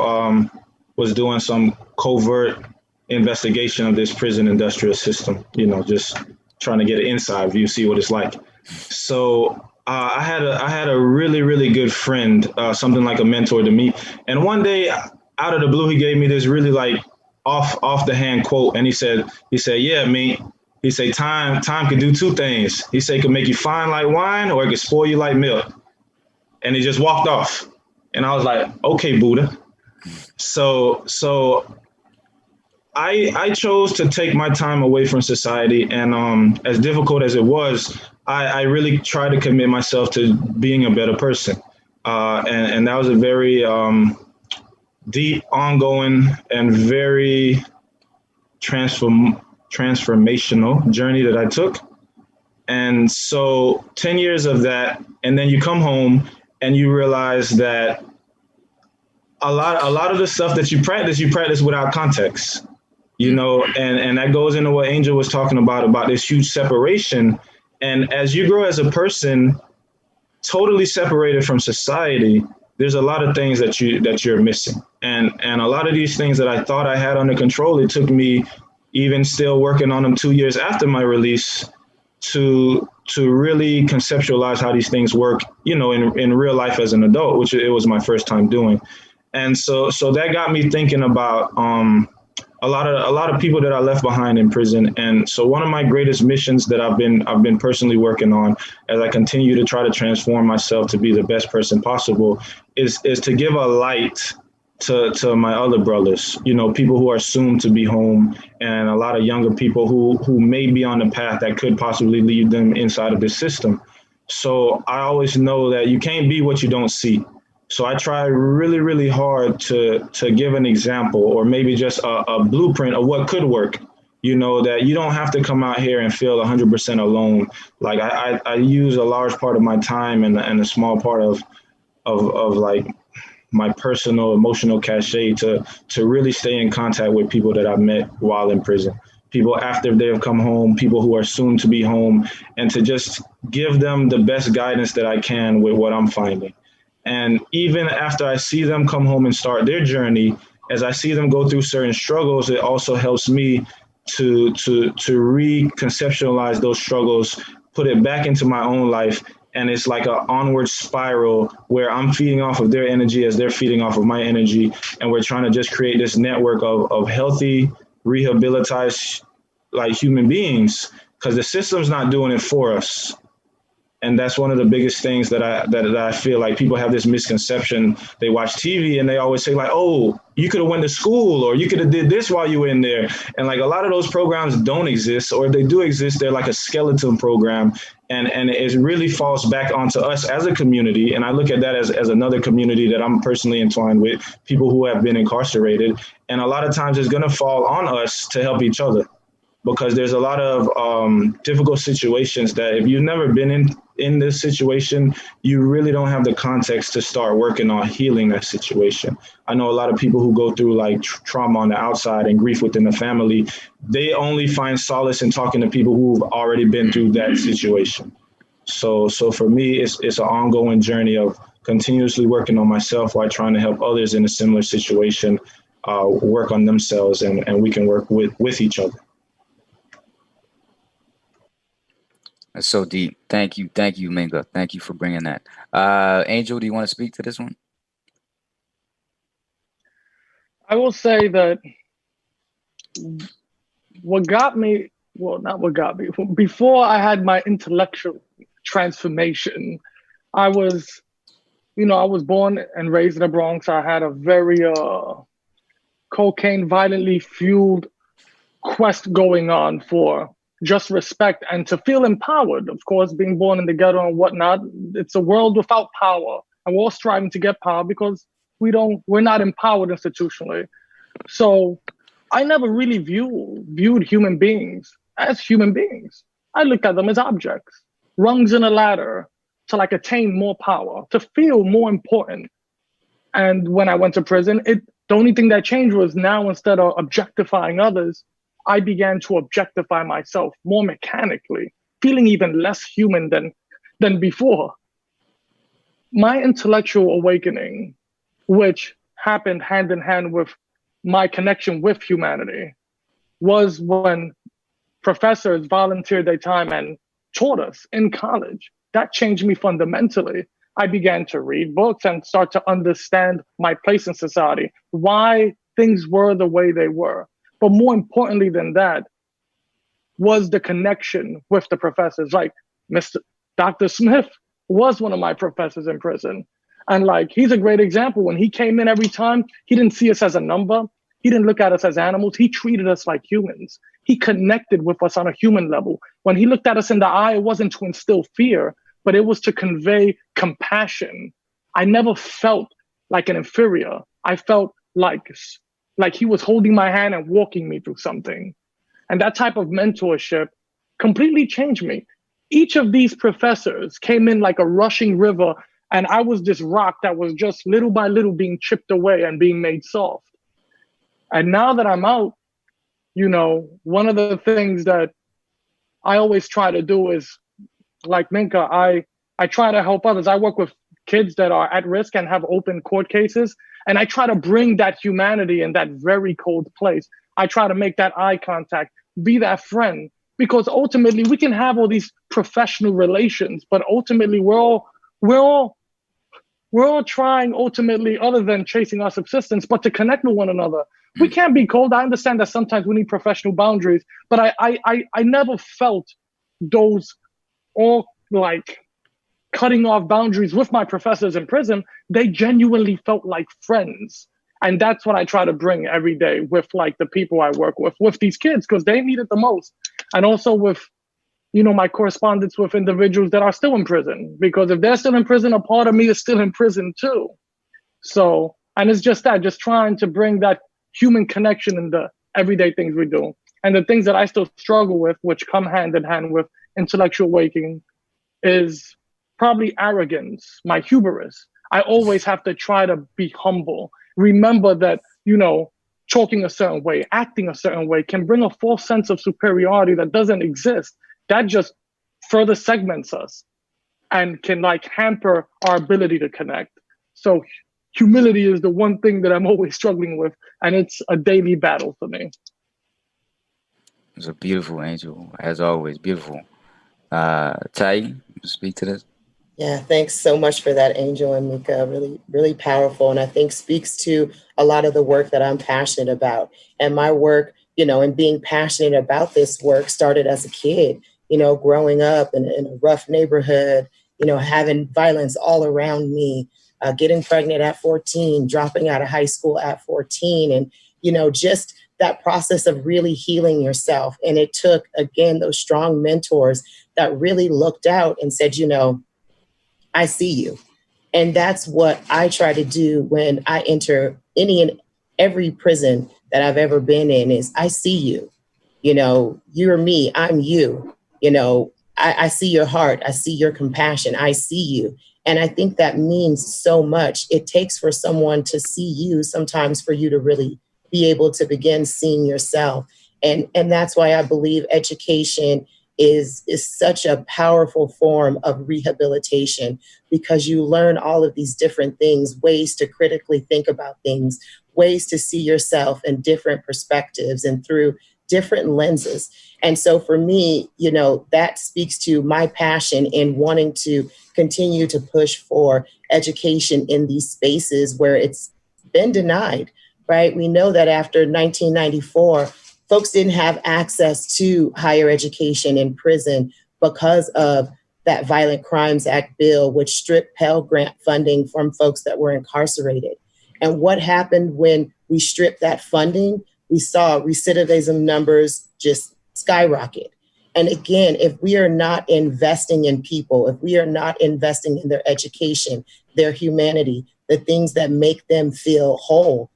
was doing some covert investigation of this prison industrial system, you know, just trying to get an inside view, see what it's like. So I had a really, really good friend, something like a mentor to me. And one day out of the blue, he gave me this really like off the hand quote. And he said, yeah, me. He said, time can do two things. He said, it can make you fine like wine or it can spoil you like milk. And he just walked off. And I was like, okay, Buddha. So I chose to take my time away from society. And as difficult as it was, I really tried to commit myself to being a better person. And that was a very deep, ongoing, and very transformational journey that I took. And so 10 years of that, and then you come home and you realize that a lot of the stuff that you practice without context, you know, and that goes into what Angel was talking about this huge separation. And as you grow as a person, totally separated from society, there's a lot of things that you're missing. And a lot of these things that I thought I had under control, it took me even still working on them 2 years after my release to really conceptualize how these things work, you know, in real life as an adult, which it was my first time doing. And so that got me thinking about a lot of people that I left behind in prison. And so one of my greatest missions that I've been personally working on as I continue to try to transform myself to be the best person possible is to give a light to my other brothers, you know, people who are soon to be home, and a lot of younger people who may be on the path that could possibly lead them inside of this system. So I always know that you can't be what you don't see. So I try really, really hard to give an example, or maybe just a blueprint of what could work, you know, that you don't have to come out here and feel 100% alone. Like I use a large part of my time and a small part of like my personal emotional cachet to really stay in contact with people that I've met while in prison, people after they have come home, people who are soon to be home, and to just give them the best guidance that I can with what I'm finding. And even after I see them come home and start their journey, as I see them go through certain struggles, it also helps me to reconceptualize those struggles, put it back into my own life. And it's like an onward spiral where I'm feeding off of their energy as they're feeding off of my energy. And we're trying to just create this network of healthy, rehabilitized, like human beings, because the system's not doing it for us. And that's one of the biggest things that I feel like people have this misconception. They watch TV and they always say like, oh, you could have went to school, or you could have did this while you were in there. And like a lot of those programs don't exist, or if they do exist, they're like a skeleton program. And it really falls back onto us as a community. And I look at that as another community that I'm personally entwined with, people who have been incarcerated. And a lot of times it's going to fall on us to help each other, because there's a lot of difficult situations that if you've never been in this situation, you really don't have the context to start working on healing that situation. I know a lot of people who go through like trauma on the outside and grief within the family, they only find solace in talking to people who've already been through that situation. So for me, it's an ongoing journey of continuously working on myself while trying to help others in a similar situation work on themselves, and we can work with each other. That's so deep. Thank you, Minga. Thank you for bringing that. Angel, do you want to speak to this one? I will say that what got me, well, not what got me, before I had my intellectual transformation, I was, I was born and raised in the Bronx. I had a very cocaine violently fueled quest going on for just respect and to feel empowered. Of course, being born in the ghetto and whatnot, it's a world without power. And we're all striving to get power because we're not empowered institutionally. So I never really viewed human beings as human beings. I looked at them as objects, rungs in a ladder to like attain more power, to feel more important. And when I went to prison, the only thing that changed was now instead of objectifying others, I began to objectify myself more mechanically, feeling even less human than before. My intellectual awakening, which happened hand in hand with my connection with humanity, was when professors volunteered their time and taught us in college. That changed me fundamentally. I began to read books and start to understand my place in society, why things were the way they were. But more importantly than that was the connection with the professors. Like Dr. Smith was one of my professors in prison. And like, he's a great example. When he came in every time, he didn't see us as a number. He didn't look at us as animals. He treated us like humans. He connected with us on a human level. When he looked at us in the eye, it wasn't to instill fear, but it was to convey compassion. I never felt like an inferior. I felt like he was holding my hand and walking me through something. And that type of mentorship completely changed me. Each of these professors came in like a rushing river, and I was this rock that was just little by little being chipped away and being made soft. And now that I'm out, one of the things that I always try to do is, like Minka, I try to help others. I work with kids that are at risk and have open court cases. And I try to bring that humanity in that very cold place. I try to make that eye contact, be that friend, because ultimately we can have all these professional relations, but ultimately we're all trying ultimately, other than chasing our subsistence, but to connect with one another. We can't be cold. I understand that sometimes we need professional boundaries, but I never felt those all like cutting off boundaries with my professors in prison. They genuinely felt like friends. And that's what I try to bring every day with like the people I work with these kids, because they need it the most. And also with, my correspondence with individuals that are still in prison, because if they're still in prison, a part of me is still in prison too. So, and it's just trying to bring that human connection in the everyday things we do. And the things that I still struggle with, which come hand in hand with intellectual awakening, is probably arrogance, my hubris. I always have to try to be humble. Remember that, talking a certain way, acting a certain way can bring a false sense of superiority that doesn't exist. That just further segments us and can like hamper our ability to connect. So humility is the one thing that I'm always struggling with, and it's a daily battle for me. It's a beautiful, Angel, as always, beautiful. Tai, speak to this. Yeah, thanks so much for that, Angel and Mika. Really, really powerful. And I think speaks to a lot of the work that I'm passionate about. And my work, and being passionate about this work started as a kid, growing up in a rough neighborhood, having violence all around me, getting pregnant at 14, dropping out of high school at 14. And, just that process of really healing yourself. And it took, again, those strong mentors that really looked out and said, I see you. And that's what I try to do when I enter any and every prison that I've ever been in is I see you. You're me, I'm you. I see your heart. I see your compassion. I see you. And I think that means so much. It takes for someone to see you sometimes for you to really be able to begin seeing yourself. And that's why I believe education is such a powerful form of rehabilitation, because you learn all of these different things, ways to critically think about things, ways to see yourself in different perspectives and through different lenses. And so for me, that speaks to my passion in wanting to continue to push for education in these spaces where it's been denied, right? We know that after 1994, folks didn't have access to higher education in prison because of that Violent Crimes Act bill, which stripped Pell Grant funding from folks that were incarcerated. And what happened when we stripped that funding? We saw recidivism numbers just skyrocket. And again, if we are not investing in people, if we are not investing in their education, their humanity, the things that make them feel whole,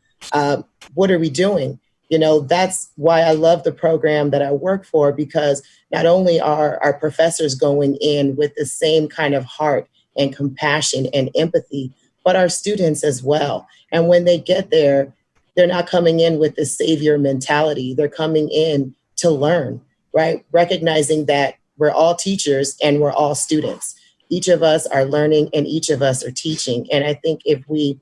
what are we doing? That's why I love the program that I work for, because not only are our professors going in with the same kind of heart and compassion and empathy, but our students as well. And when they get there, they're not coming in with the savior mentality. They're coming in to learn, right? Recognizing that we're all teachers and we're all students. Each of us are learning and each of us are teaching. And I think if we,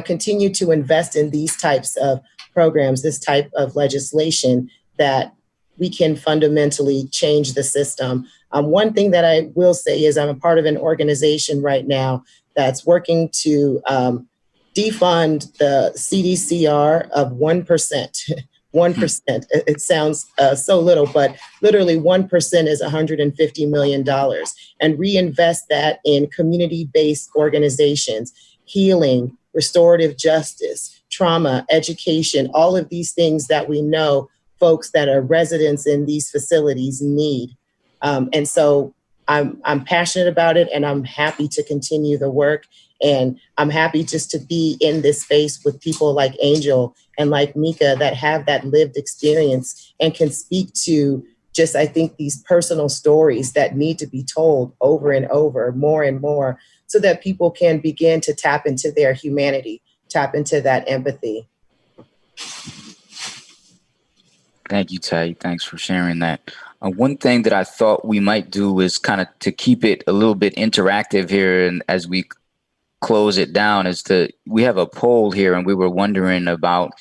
continue to invest in these types of programs, this type of legislation, that we can fundamentally change the system. One thing that I will say is I'm a part of an organization right now that's working to defund the CDCR of 1%. 1%. It sounds so little, but literally 1% is $150 million, and reinvest that in community-based organizations, healing, restorative justice, trauma, education, all of these things that we know folks that are residents in these facilities need. And so I'm passionate about it, and I'm happy to continue the work. And I'm happy just to be in this space with people like Angel and like Mika that have that lived experience and can speak to just, I think, these personal stories that need to be told over and over, more and more, so that people can begin to tap into their humanity, tap into that empathy. Thank you, Tay. Thanks for sharing that. One thing that I thought we might do is kind of to keep it a little bit interactive here, and as we close it down, we have a poll here, and we were wondering about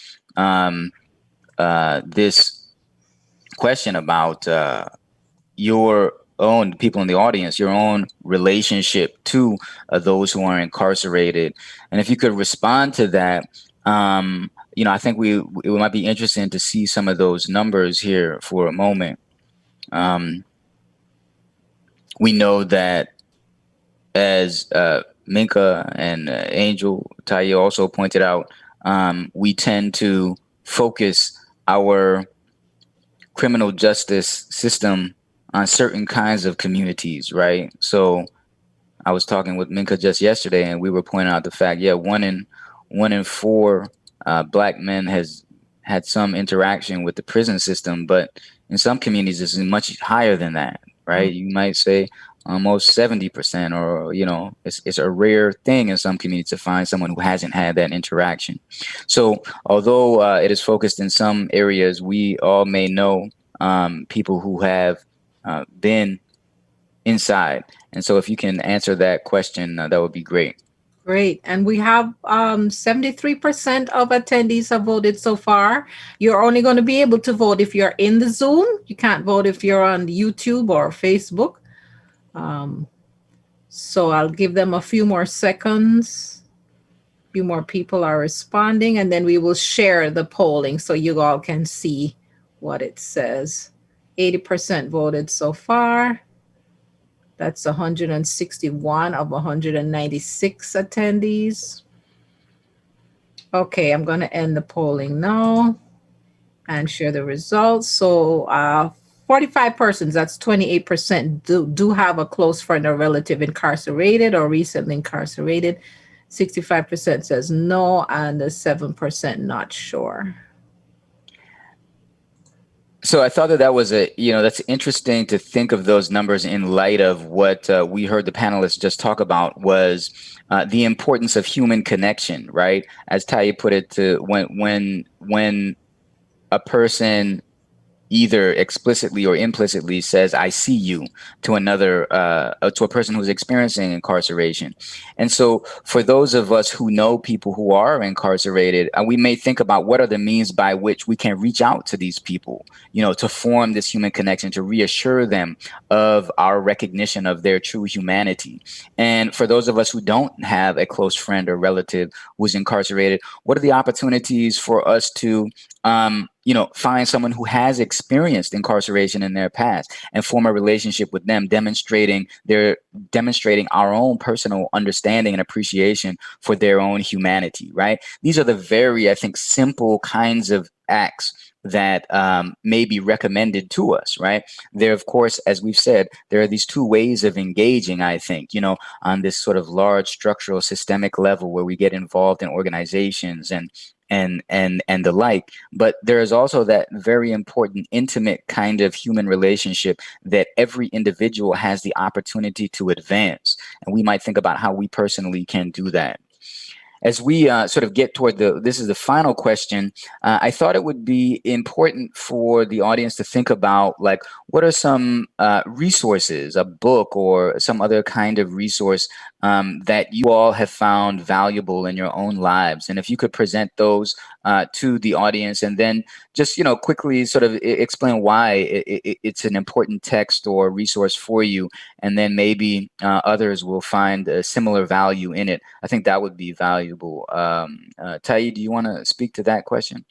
this question about your own, people in the audience, your own relationship to those who are incarcerated. And if you could respond to that, I think it might be interesting to see some of those numbers here for a moment. We know that, as Minka and Angel, Taya also pointed out, we tend to focus our criminal justice system on certain kinds of communities, right? So I was talking with Minka just yesterday, and we were pointing out the fact, one in four Black men has had some interaction with the prison system, but in some communities it's much higher than that, right? You might say almost 70%, or it's a rare thing in some communities to find someone who hasn't had that interaction. So although it is focused in some areas, we all may know people who have been inside. And so if you can answer that question, that would be great. Great. And we have 73% of attendees have voted so far. You're only going to be able to vote if you're in the Zoom. You can't vote if you're on YouTube or Facebook. So I'll give them a few more seconds. A few more people are responding, and then we will share the polling so you all can see what it says. 80% voted so far. That's 161 of 196 attendees. Okay, I'm going to end the polling now and share the results. So 45 persons, that's 28%, do have a close friend or relative incarcerated or recently incarcerated. 65% says no, and the 7% not sure. So I thought that was that's interesting to think of those numbers in light of what we heard the panelists just talk about, was the importance of human connection, right? As Taya put it, when a person, either explicitly or implicitly says, I see you, to another, to a person who's experiencing incarceration. And so for those of us who know people who are incarcerated, we may think about what are the means by which we can reach out to these people, to form this human connection, to reassure them of our recognition of their true humanity. And for those of us who don't have a close friend or relative who's incarcerated, what are the opportunities for us to find someone who has experienced incarceration in their past and form a relationship with them, demonstrating our own personal understanding and appreciation for their own humanity, right? These are the very, I think, simple kinds of acts that may be recommended to us, right? There, of course, as we've said, there are these two ways of engaging, I think, on this sort of large structural systemic level where we get involved in organizations and the like. But there is also that very important, intimate kind of human relationship that every individual has the opportunity to advance. And we might think about how we personally can do that. As we sort of get toward this is the final question, I thought it would be important for the audience to think about, like, what are some resources, a book or some other kind of resource that you all have found valuable in your own lives? And if you could present those to the audience, and then just, quickly sort of explain why it's an important text or resource for you, and then maybe others will find a similar value in it. I think that would be valuable. Tayi, do you want to speak to that question?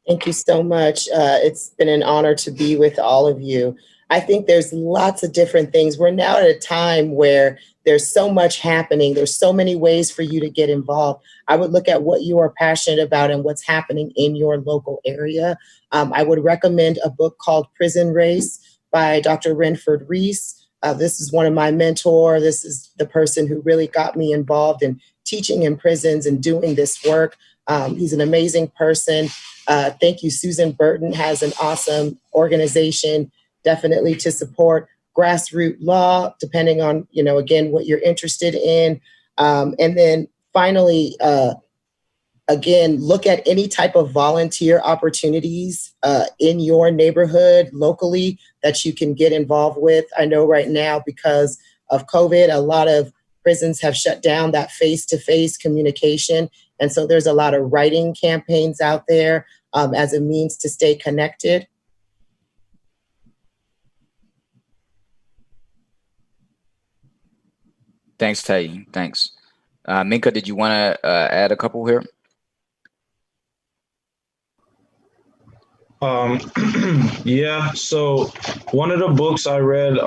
Thank you so much. It's been an honor to be with all of you. I think there's lots of different things. We're now at a time where there's so much happening. There's so many ways for you to get involved. I would look at what you are passionate about and what's happening in your local area. I would recommend a book called Prison Race by Dr. Renford Reese. This is one of my mentors. This is the person who really got me involved in teaching in prisons and doing this work. He's an amazing person. Thank you. Susan Burton has an awesome organization, definitely to support grassroots law, depending on, again, what you're interested in. And then finally, again, look at any type of volunteer opportunities in your neighborhood locally that you can get involved with. I know right now, because of COVID, a lot of prisons have shut down that face-to-face communication. And so there's a lot of writing campaigns out there as a means to stay connected. Thanks, Tayi. Thanks. Minka, did you want to add a couple here? Yeah, so one of the books I read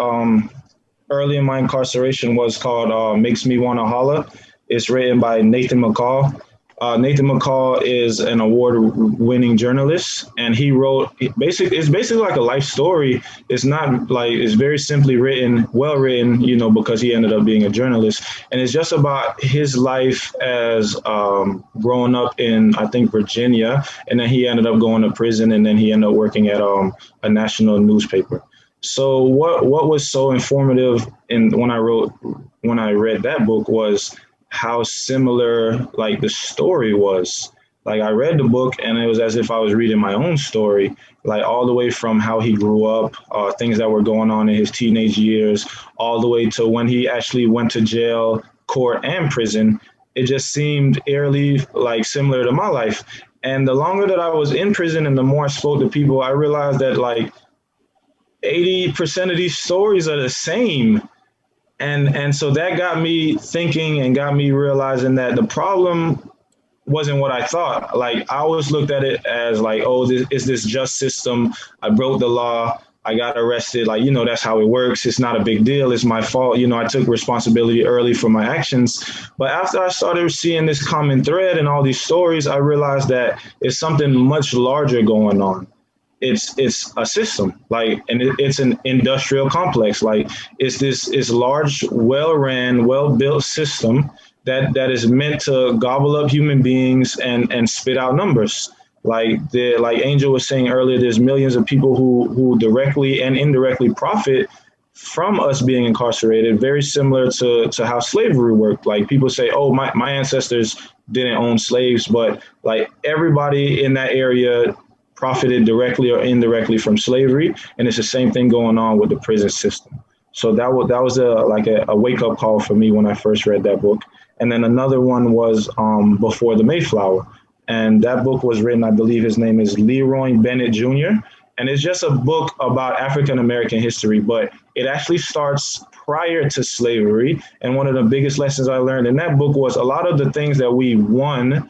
early in my incarceration was called Makes Me Wanna Holla. It's written by Nathan McCall. Nathan McCall is an award-winning journalist, and he wrote it's basically like a life story. It's not like, it's very simply written, well written, because he ended up being a journalist. And it's just about his life as growing up in, I think, Virginia, and then he ended up going to prison, and then he ended up working at a national newspaper. So what was so informative when I read that book was how similar like the story was. Like, I read the book and it was as if I was reading my own story, like all the way from how he grew up, things that were going on in his teenage years, all the way to when he actually went to jail, court, and prison. It just seemed eerily like similar to my life. And the longer that I was in prison and the more I spoke to people, I realized that like 80% of these stories are the same. And so that got me thinking and got me realizing that the problem wasn't what I thought. Like, I always looked at it as like, oh, this just system. I broke the law. I got arrested. Like, that's how it works. It's not a big deal. It's my fault. I took responsibility early for my actions. But after I started seeing this common thread in all these stories, I realized that it's something much larger going on. It's a system, like, and it's an industrial complex. Like, it's large, well-ran, well-built system that is meant to gobble up human beings and spit out numbers. Like Angel was saying earlier, there's millions of people who directly and indirectly profit from us being incarcerated, very similar to how slavery worked. Like, people say, oh, my ancestors didn't own slaves, but like everybody in that area profited directly or indirectly from slavery. And it's the same thing going on with the prison system. So that was a wake up call for me when I first read that book. And then another one was Before the Mayflower. And that book was written, I believe his name is Leroy Bennett Jr. And it's just a book about African-American history, but it actually starts prior to slavery. And one of the biggest lessons I learned in that book was a lot of the things that we won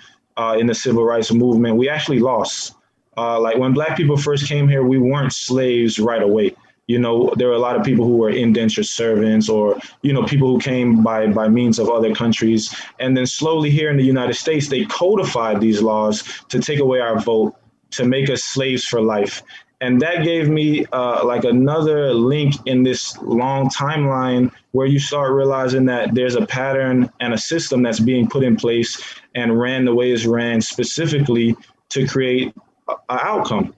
in the civil rights movement, we actually lost. Like when Black people first came here, we weren't slaves right away. You know, there were a lot of people who were indentured servants or, you know, people who came by means of other countries. And then slowly here in the United States, they codified these laws to take away our vote, to make us slaves for life. And that gave me like another link in this long timeline where you start realizing that there's a pattern and a system that's being put in place and ran the way it's ran specifically to create an outcome.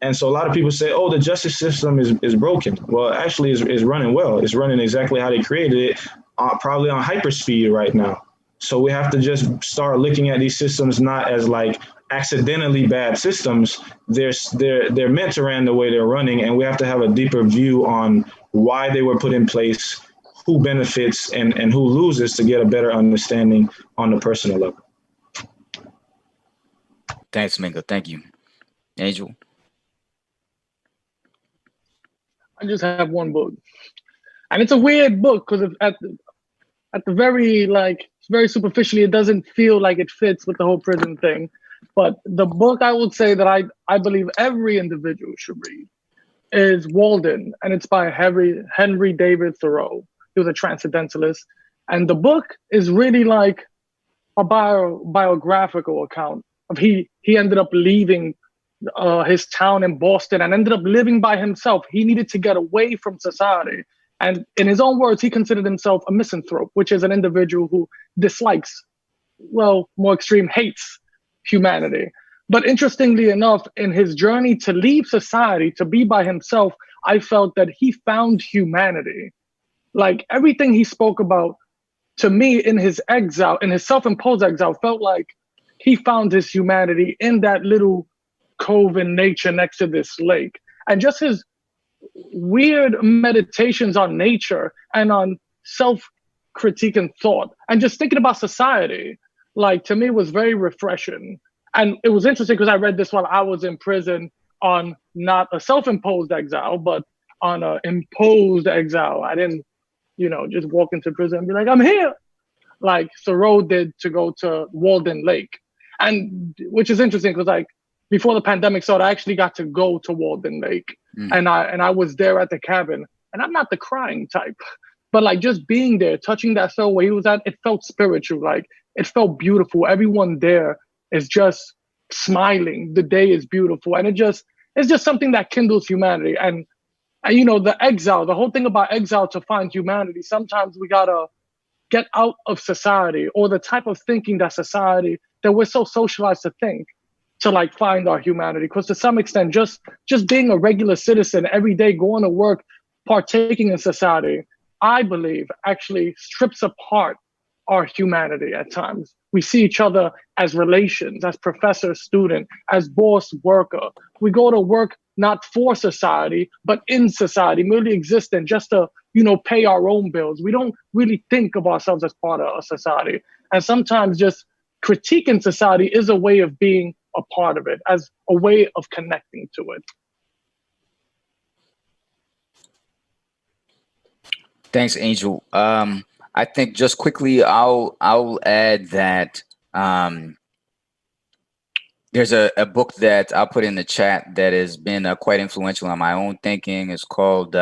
And so a lot of people say, oh, the justice system is broken. Well, actually, it's running well. It's running exactly how they created it, probably on hyperspeed right now. So we have to just start looking at these systems not as like accidentally bad systems. They're meant to run the way they're running, and we have to have a deeper view on why they were put in place, who benefits and who loses, to get a better understanding on the personal level. Thanks, Mingo. Thank you. Angel? I just have one book, and it's a weird book because at the very, like, very superficially, it doesn't feel like it fits with the whole prison thing. But the book I would say that I believe every individual should read is Walden, and it's by Henry David Thoreau. He was a transcendentalist, and the book is really like a biographical account of he ended up leaving his town in Boston and ended up living by himself. He needed to get away from society. And in his own words, he considered himself a misanthrope, which is an individual who dislikes, well, more extreme, hates humanity. But interestingly enough, in his journey to leave society, to be by himself, I felt that he found humanity. Like everything he spoke about to me in his exile, in his self-imposed exile, felt like he found his humanity in that little cove in nature next to this lake. And just his weird meditations on nature and on self-critique and thought and just thinking about society, like, to me, was very refreshing. And it was interesting because I read this while I was in prison on not a self-imposed exile, but on an imposed exile. I didn't, just walk into prison and be like, I'm here, like Thoreau did to go to Walden Lake. And which is interesting because, like, before the pandemic started, I actually got to go to Walden Lake. And I was there at the cabin. And I'm not the crying type, but like just being there, touching that cell where he was at, it felt spiritual. Like it felt beautiful. Everyone there is just smiling. The day is beautiful. And it's just something that kindles humanity. And the exile, the whole thing about exile to find humanity, sometimes we gotta get out of society or the type of thinking that we're so socialized to think, to like find our humanity. Because to some extent, just being a regular citizen every day, going to work, partaking in society, I believe actually strips apart our humanity at times. We see each other as relations, as professor, student, as boss, worker. We go to work not for society, but in society, merely existing just to, pay our own bills. We don't really think of ourselves as part of a society. And sometimes just critiquing society is a way of being a part of it, as a way of connecting to it. Thanks, Angel. I think just quickly, I'll add that there's a book that I'll put in the chat that has been quite influential on my own thinking. It's called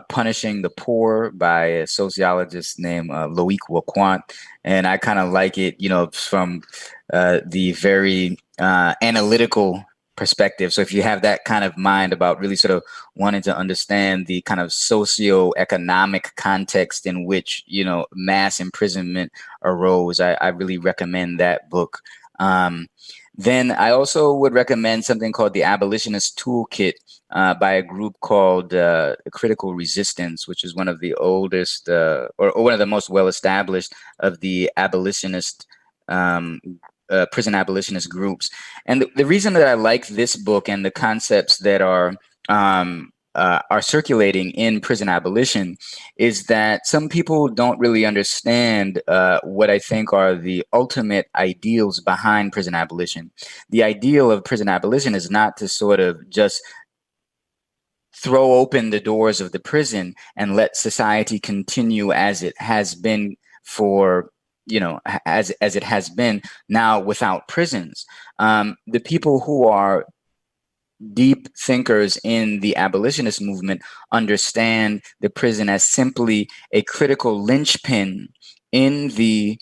Punishing the Poor by a sociologist named Loic Waquant. And I kind of like it, from the very analytical perspective. So if you have that kind of mind about really sort of wanting to understand the kind of socio-economic context in which, mass imprisonment arose, I really recommend that book. Then I also would recommend something called the Abolitionist Toolkit by a group called Critical Resistance, which is one of the oldest or one of the most well-established of the abolitionist prison abolitionist groups. And the reason that I like this book and the concepts that are circulating in prison abolition is that some people don't really understand what I think are the ultimate ideals behind prison abolition. The ideal of prison abolition is not to sort of just throw open the doors of the prison and let society continue as it has been for, as it has been now without prisons. The people who are deep thinkers in the abolitionist movement understand the prison as simply a critical linchpin in the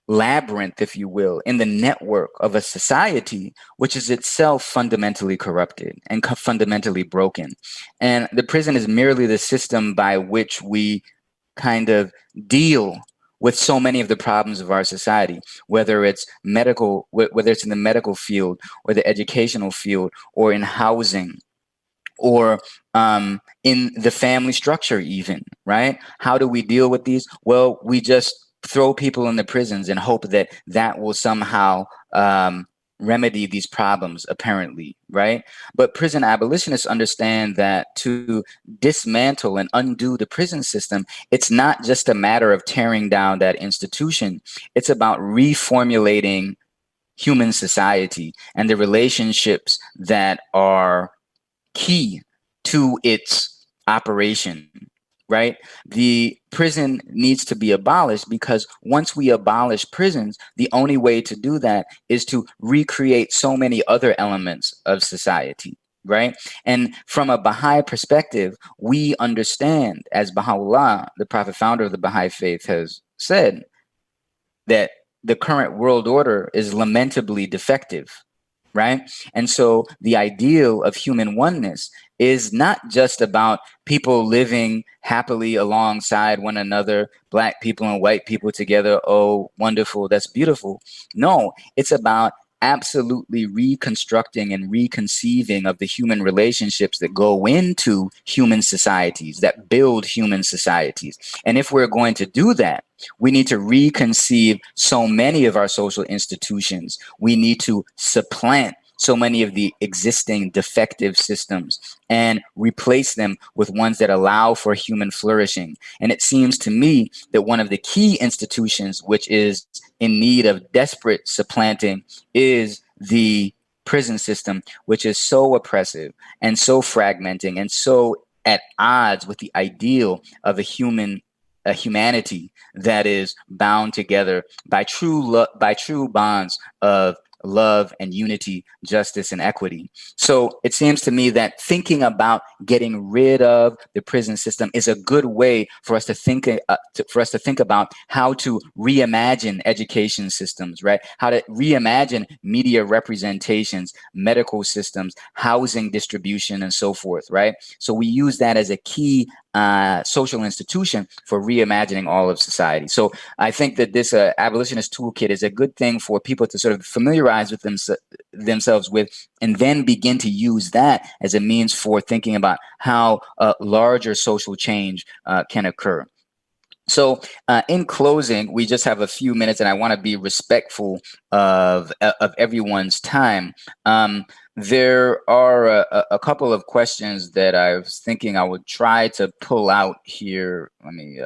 labyrinth, if you will, in the network of a society which is itself fundamentally corrupted and fundamentally broken. And the prison is merely the system by which we kind of deal with so many of the problems of our society, whether it's medical, whether it's in the medical field or the educational field or in housing or in the family structure even, right? How do we deal with these? Well, we just throw people in the prisons and hope that that will somehow remedy these problems, apparently, right? But prison abolitionists understand that to dismantle and undo the prison system, it's not just a matter of tearing down that institution. It's about reformulating human society and the relationships that are key to its operation, right? The prison needs to be abolished because once we abolish prisons, the only way to do that is to recreate so many other elements of society, right? And from a Baha'i perspective, we understand, as Baha'u'llah, the prophet founder of the Baha'i faith, has said, that the current world order is lamentably defective, right? And so the ideal of human oneness is not just about people living happily alongside one another, Black people and white people together. Oh, wonderful, that's beautiful. No, it's about absolutely reconstructing and reconceiving of the human relationships that go into human societies, that build human societies. And if we're going to do that, we need to reconceive so many of our social institutions. We need to supplant so many of the existing defective systems and replace them with ones that allow for human flourishing. And it seems to me that one of the key institutions which is in need of desperate supplanting is the prison system, which is so oppressive and so fragmenting and so at odds with the ideal of a humanity that is bound together by true bonds of love and unity, justice and equity. So it seems to me that thinking about getting rid of the prison system is a good way for us to think about how to reimagine education systems, right? How to reimagine media representations, medical systems, housing distribution, and so forth, right? So we use that as a key social institution for reimagining all of society. So I think that this abolitionist toolkit is a good thing for people to sort of familiarize with themselves with, and then begin to use that as a means for thinking about how larger social change can occur. So in closing, we just have a few minutes and I want to be respectful of everyone's time. There are a couple of questions that I was thinking I would try to pull out here. Let me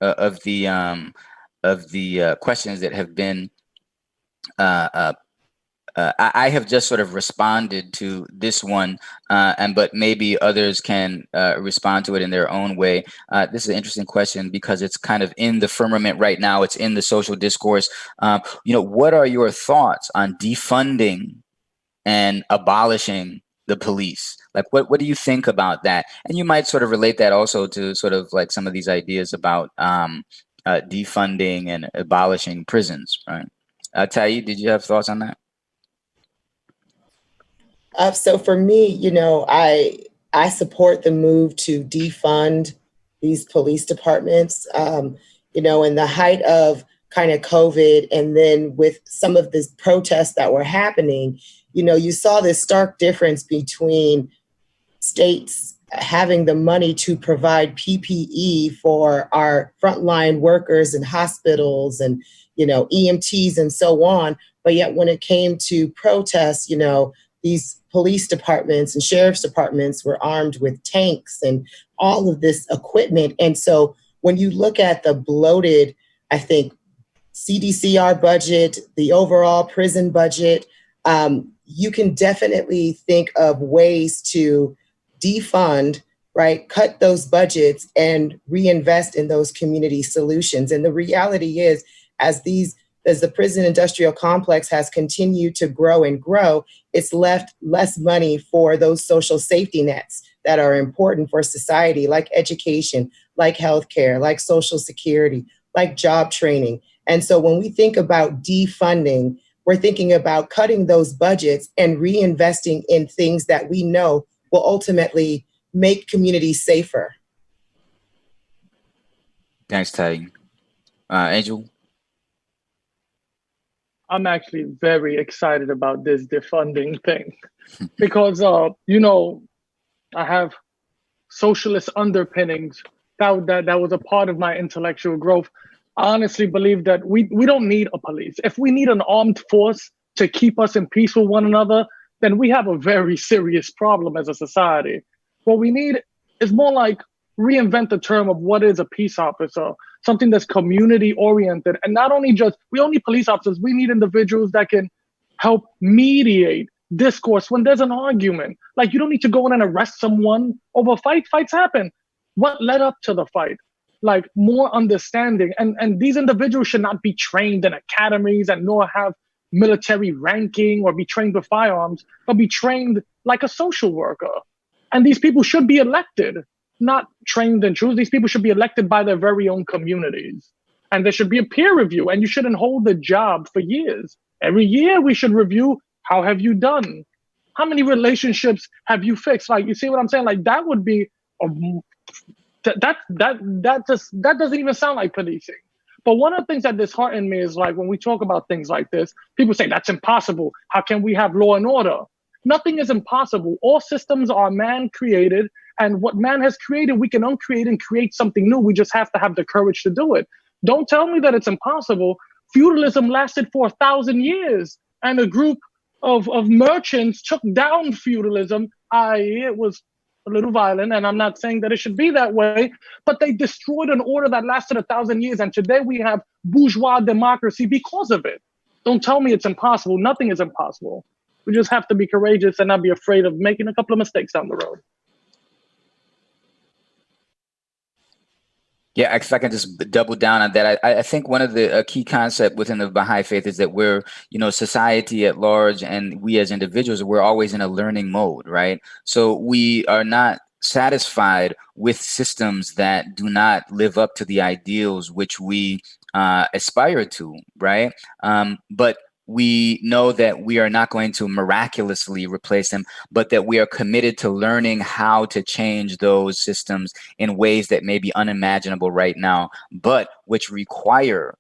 of the questions that have been I have just sort of responded to this one, but maybe others can respond to it in their own way. This is an interesting question because it's kind of in the firmament right now. It's in the social discourse. What are your thoughts on defunding and abolishing the police? Like, what do you think about that? And you might sort of relate that also to sort of like some of these ideas about defunding and abolishing prisons, right? Tayi, did you have thoughts on that? So for me, I support the move to defund these police departments. In the height of kind of COVID, and then with some of the protests that were happening, you saw this stark difference between states having the money to provide PPE for our frontline workers in hospitals and, EMTs and so on. But yet when it came to protests, these police departments and sheriff's departments were armed with tanks and all of this equipment. And so when you look at the bloated, I think, CDCR budget, the overall prison budget, you can definitely think of ways to defund, right? Cut those budgets and reinvest in those community solutions. And the reality is, as the prison industrial complex has continued to grow and grow, it's left less money for those social safety nets that are important for society, like education, like healthcare, like social security, like job training. And so when we think about defunding, we're thinking about cutting those budgets and reinvesting in things that we know will ultimately make communities safer. Thanks, Ty. Angel? I'm actually very excited about this defunding thing because, I have socialist underpinnings. That was a part of my intellectual growth. I honestly believe that we don't need a police. If we need an armed force to keep us in peace with one another, then we have a very serious problem as a society. What we need is more like reinvent the term of what is a peace officer, something that's community oriented. And not only we don't need police officers, we need individuals that can help mediate discourse when there's an argument. Like, you don't need to go in and arrest someone over a fight. Fights happen. What led up to the fight? Like, more understanding. And these individuals should not be trained in academies and nor have military ranking or be trained with firearms, but be trained like a social worker. And these people should be elected, not trained in truth. These people should be elected by their very own communities. And there should be a peer review, and you shouldn't hold the job for years. Every year we should review, how have you done? How many relationships have you fixed? Like, you see what I'm saying? Like, that would be, that doesn't even sound like policing. But one of the things that disheartened me is, like, when we talk about things like this, people say that's impossible. How can we have law and order? Nothing is impossible. All systems are man created, and what man has created, we can uncreate and create something new. We just have to have the courage to do it. Don't tell me that it's impossible. Feudalism lasted for 1,000 years, and a group of merchants took down feudalism. It was a little violent, and I'm not saying that it should be that way, but they destroyed an order that lasted 1,000 years, and today we have bourgeois democracy because of it. Don't tell me it's impossible. Nothing is impossible. We just have to be courageous and not be afraid of making a couple of mistakes down the road. Yeah, if I can just double down on that, I think one of the key concept within the Baha'i faith is that we're, society at large, and we as individuals, we're always in a learning mode, right? So we are not satisfied with systems that do not live up to the ideals which we aspire to, right? But we know that we are not going to miraculously replace them, but that we are committed to learning how to change those systems in ways that may be unimaginable right now, but which require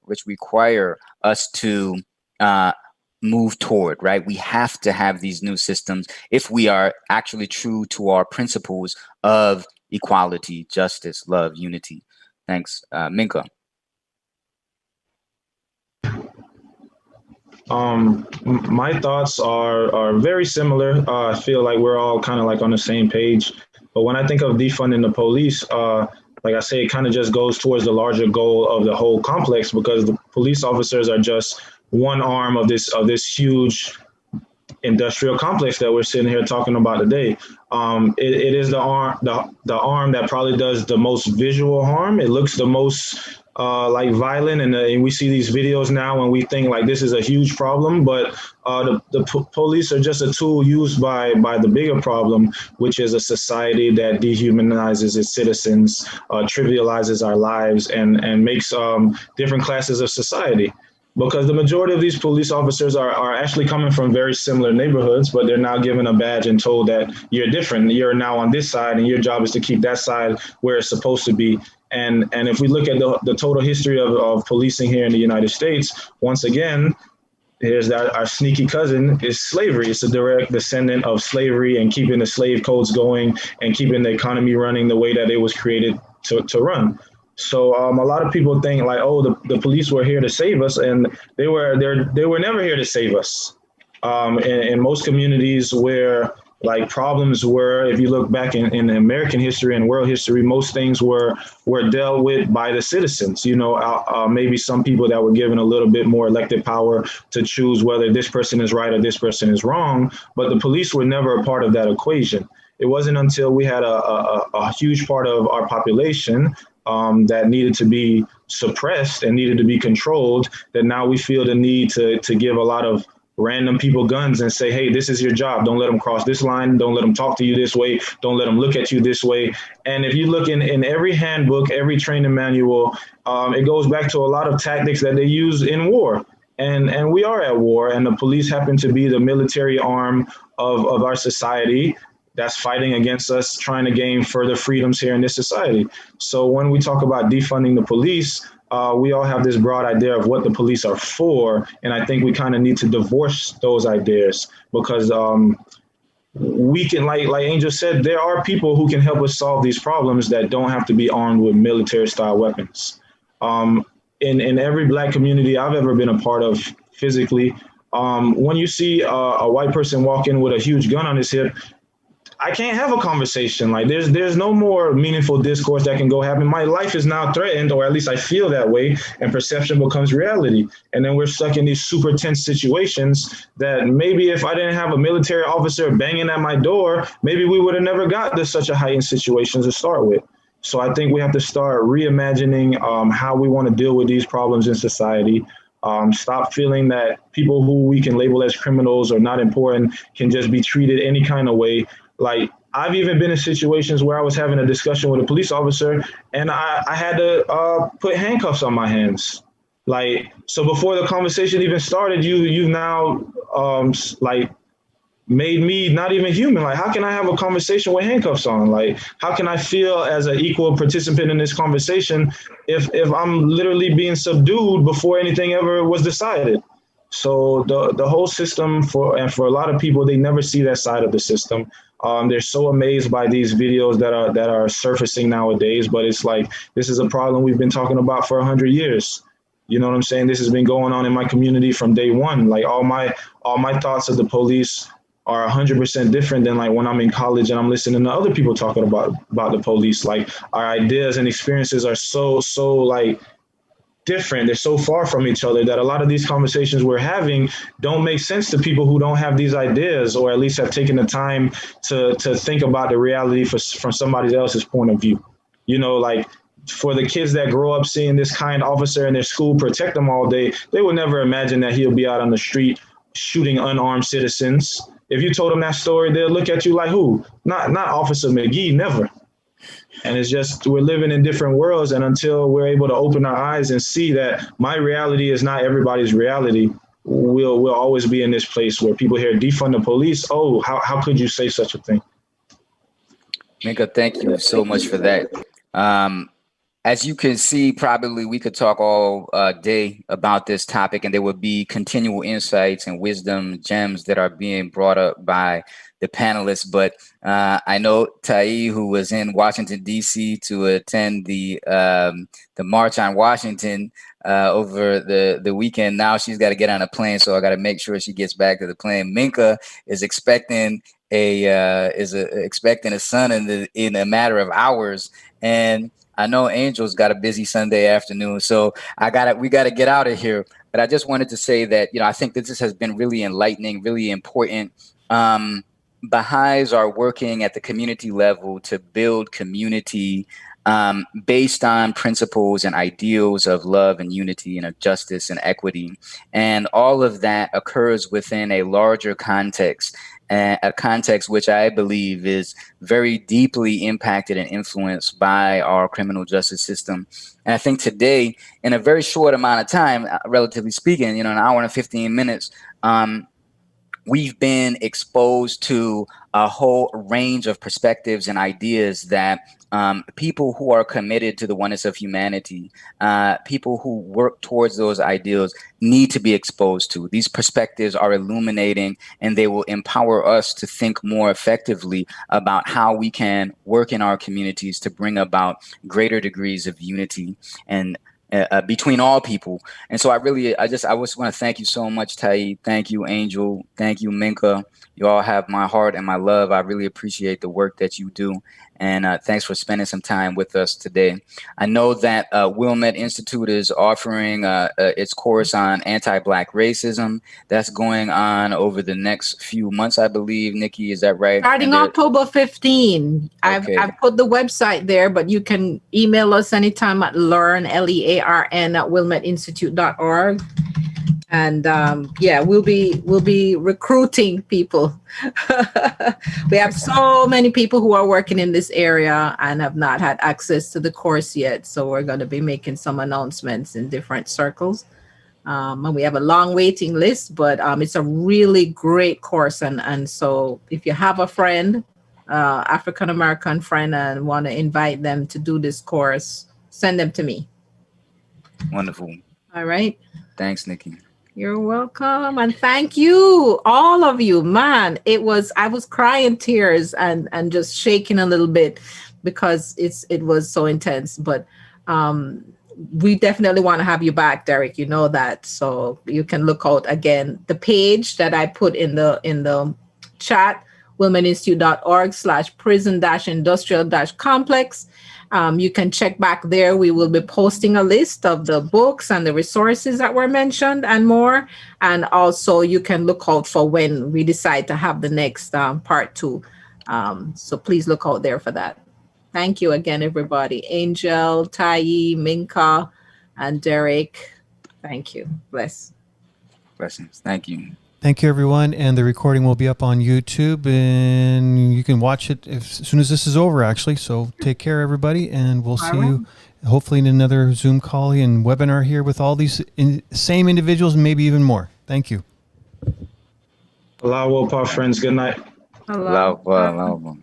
us to move toward, right? We have to have these new systems if we are actually true to our principles of equality, justice, love, unity. Thanks. Minka. My thoughts are very similar. I feel like we're all kind of like on the same page. But when I think of defunding the police, like I say, it kind of just goes towards the larger goal of the whole complex, because the police officers are just one arm of this huge industrial complex that we're sitting here talking about today. It is the arm that probably does the most visual harm. It looks the most like violent, and we see these videos now and we think like this is a huge problem, but the police are just a tool used by the bigger problem, which is a society that dehumanizes its citizens, trivializes our lives, and makes different classes of society. Because the majority of these police officers are actually coming from very similar neighborhoods, but they're now given a badge and told that you're different. You're now on this side, and your job is to keep that side where it's supposed to be. And if we look at the total history of policing here in the United States, once again, here's our sneaky cousin is slavery. It's a direct descendant of slavery and keeping the slave codes going and keeping the economy running the way that it was created to run. So a lot of people think like, oh, the police were here to save us, and they were never here to save us. In most communities where like problems were, if you look back in American history and world history, most things were dealt with by the citizens. You know, maybe some people that were given a little bit more elected power to choose whether this person is right or this person is wrong, but the police were never a part of that equation. It wasn't until we had a huge part of our population that needed to be suppressed and needed to be controlled that now we feel the need to give a lot of random people guns and say, hey, this is your job. Don't let them cross this line. Don't let them talk to you this way. Don't let them look at you this way. And if you look in every handbook, every training manual, it goes back to a lot of tactics that they use in war. And we are at war, and the police happen to be the military arm of our society that's fighting against us, trying to gain further freedoms here in this society. So when we talk about defunding the police, we all have this broad idea of what the police are for. And I think we kind of need to divorce those ideas because we can, like Angel said, there are people who can help us solve these problems that don't have to be armed with military style weapons. In every Black community I've ever been a part of physically, when you see a white person walk in with a huge gun on his hip, I can't have a conversation. Like there's no more meaningful discourse that can go happen. My life is now threatened, or at least I feel that way, and perception becomes reality. And then we're stuck in these super tense situations that maybe if I didn't have a military officer banging at my door, maybe we would have never got to such a heightened situation to start with. So I think we have to start reimagining how we want to deal with these problems in society. Stop feeling that people who we can label as criminals or not important can just be treated any kind of way. Like I've even been in situations where I was having a discussion with a police officer and I had to put handcuffs on my hands. Like, so before the conversation even started, you've now like made me not even human. Like, how can I have a conversation with handcuffs on? Like, how can I feel as an equal participant in this conversation if I'm literally being subdued before anything ever was decided? So the whole system for a lot of people, they never see that side of the system. They're so amazed by these videos that are surfacing nowadays, but it's like, this is a problem we've been talking about for 100 years. You know what I'm saying? This has been going on in my community from day one. Like all my thoughts of the police are 100% different than like when I'm in college and I'm listening to other people talking about the police. Like our ideas and experiences are so like different. They're so far from each other that a lot of these conversations we're having don't make sense to people who don't have these ideas, or at least have taken the time to think about the reality from somebody else's point of view. You know, like for the kids that grow up seeing this kind officer in their school protect them all day, they would never imagine that he'll be out on the street shooting unarmed citizens. If you told them that story, they'll look at you like, who? Not Officer McGee, never. And it's just, we're living in different worlds. And until we're able to open our eyes and see that my reality is not everybody's reality, we'll always be in this place where people hear defund the police. Oh, how could you say such a thing? Minka, thank you so much for that. As you can see, probably we could talk all day about this topic, and there would be continual insights and wisdom gems that are being brought up by the panelists. But I know Tai, who was in Washington, D.C. to attend the March on Washington over the weekend. Now she's got to get on a plane, so I got to make sure she gets back to the plane. Minka is expecting expecting a son in a matter of hours, and I know Angel's got a busy Sunday afternoon, so we got to get out of here. But I just wanted to say that, I think that this has been really enlightening, really important. Baha'is are working at the community level to build community based on principles and ideals of love and unity and of justice and equity. And all of that occurs within a larger context, a context which I believe is very deeply impacted and influenced by our criminal justice system. And I think today, in a very short amount of time, relatively speaking, an hour and 15 minutes, we've been exposed to a whole range of perspectives and ideas that people who are committed to the oneness of humanity, people who work towards those ideals, need to be exposed to. These perspectives are illuminating, and they will empower us to think more effectively about how we can work in our communities to bring about greater degrees of unity and between all people. And so I just want to thank you so much, Tai. Thank you, Angel. Thank you, Minka. You all have my heart and my love. I really appreciate the work that you do. And thanks for spending some time with us today. I know that Wilmette Institute is offering its course on anti-Black racism. That's going on over the next few months, I believe. Nikki, is that right? Starting October 15. Okay. I've put the website there, but you can email us anytime at learn, LEARN, at wilmetteinstitute.org. And we'll be recruiting people. We have so many people who are working in this area and have not had access to the course yet. So we're going to be making some announcements in different circles. And we have a long waiting list, but it's a really great course. And so if you have a friend, African-American friend, and want to invite them to do this course, send them to me. Wonderful. All right. Thanks, Nikki. You're welcome. And thank you, all of you. Man, I was crying tears and just shaking a little bit because it was so intense. But we definitely want to have you back, Derek. You know that. So you can look out again. The page that I put in the chat, wilmetteinstitute.org/prison-industrial-complex. You can check back there. We will be posting a list of the books and the resources that were mentioned and more. And also you can look out for when we decide to have the next part 2. So please look out there for that. Thank you again, everybody. Angel, Tai, Minka, and Derek. Thank you. Blessings. Thank you. Thank you, everyone. And the recording will be up on YouTube, and you can watch it as soon as this is over, actually. So take care, everybody, and we'll see you hopefully in another Zoom call and webinar here with all these same individuals and maybe even more. Thank you. Allah will, friends. Good night. Allah.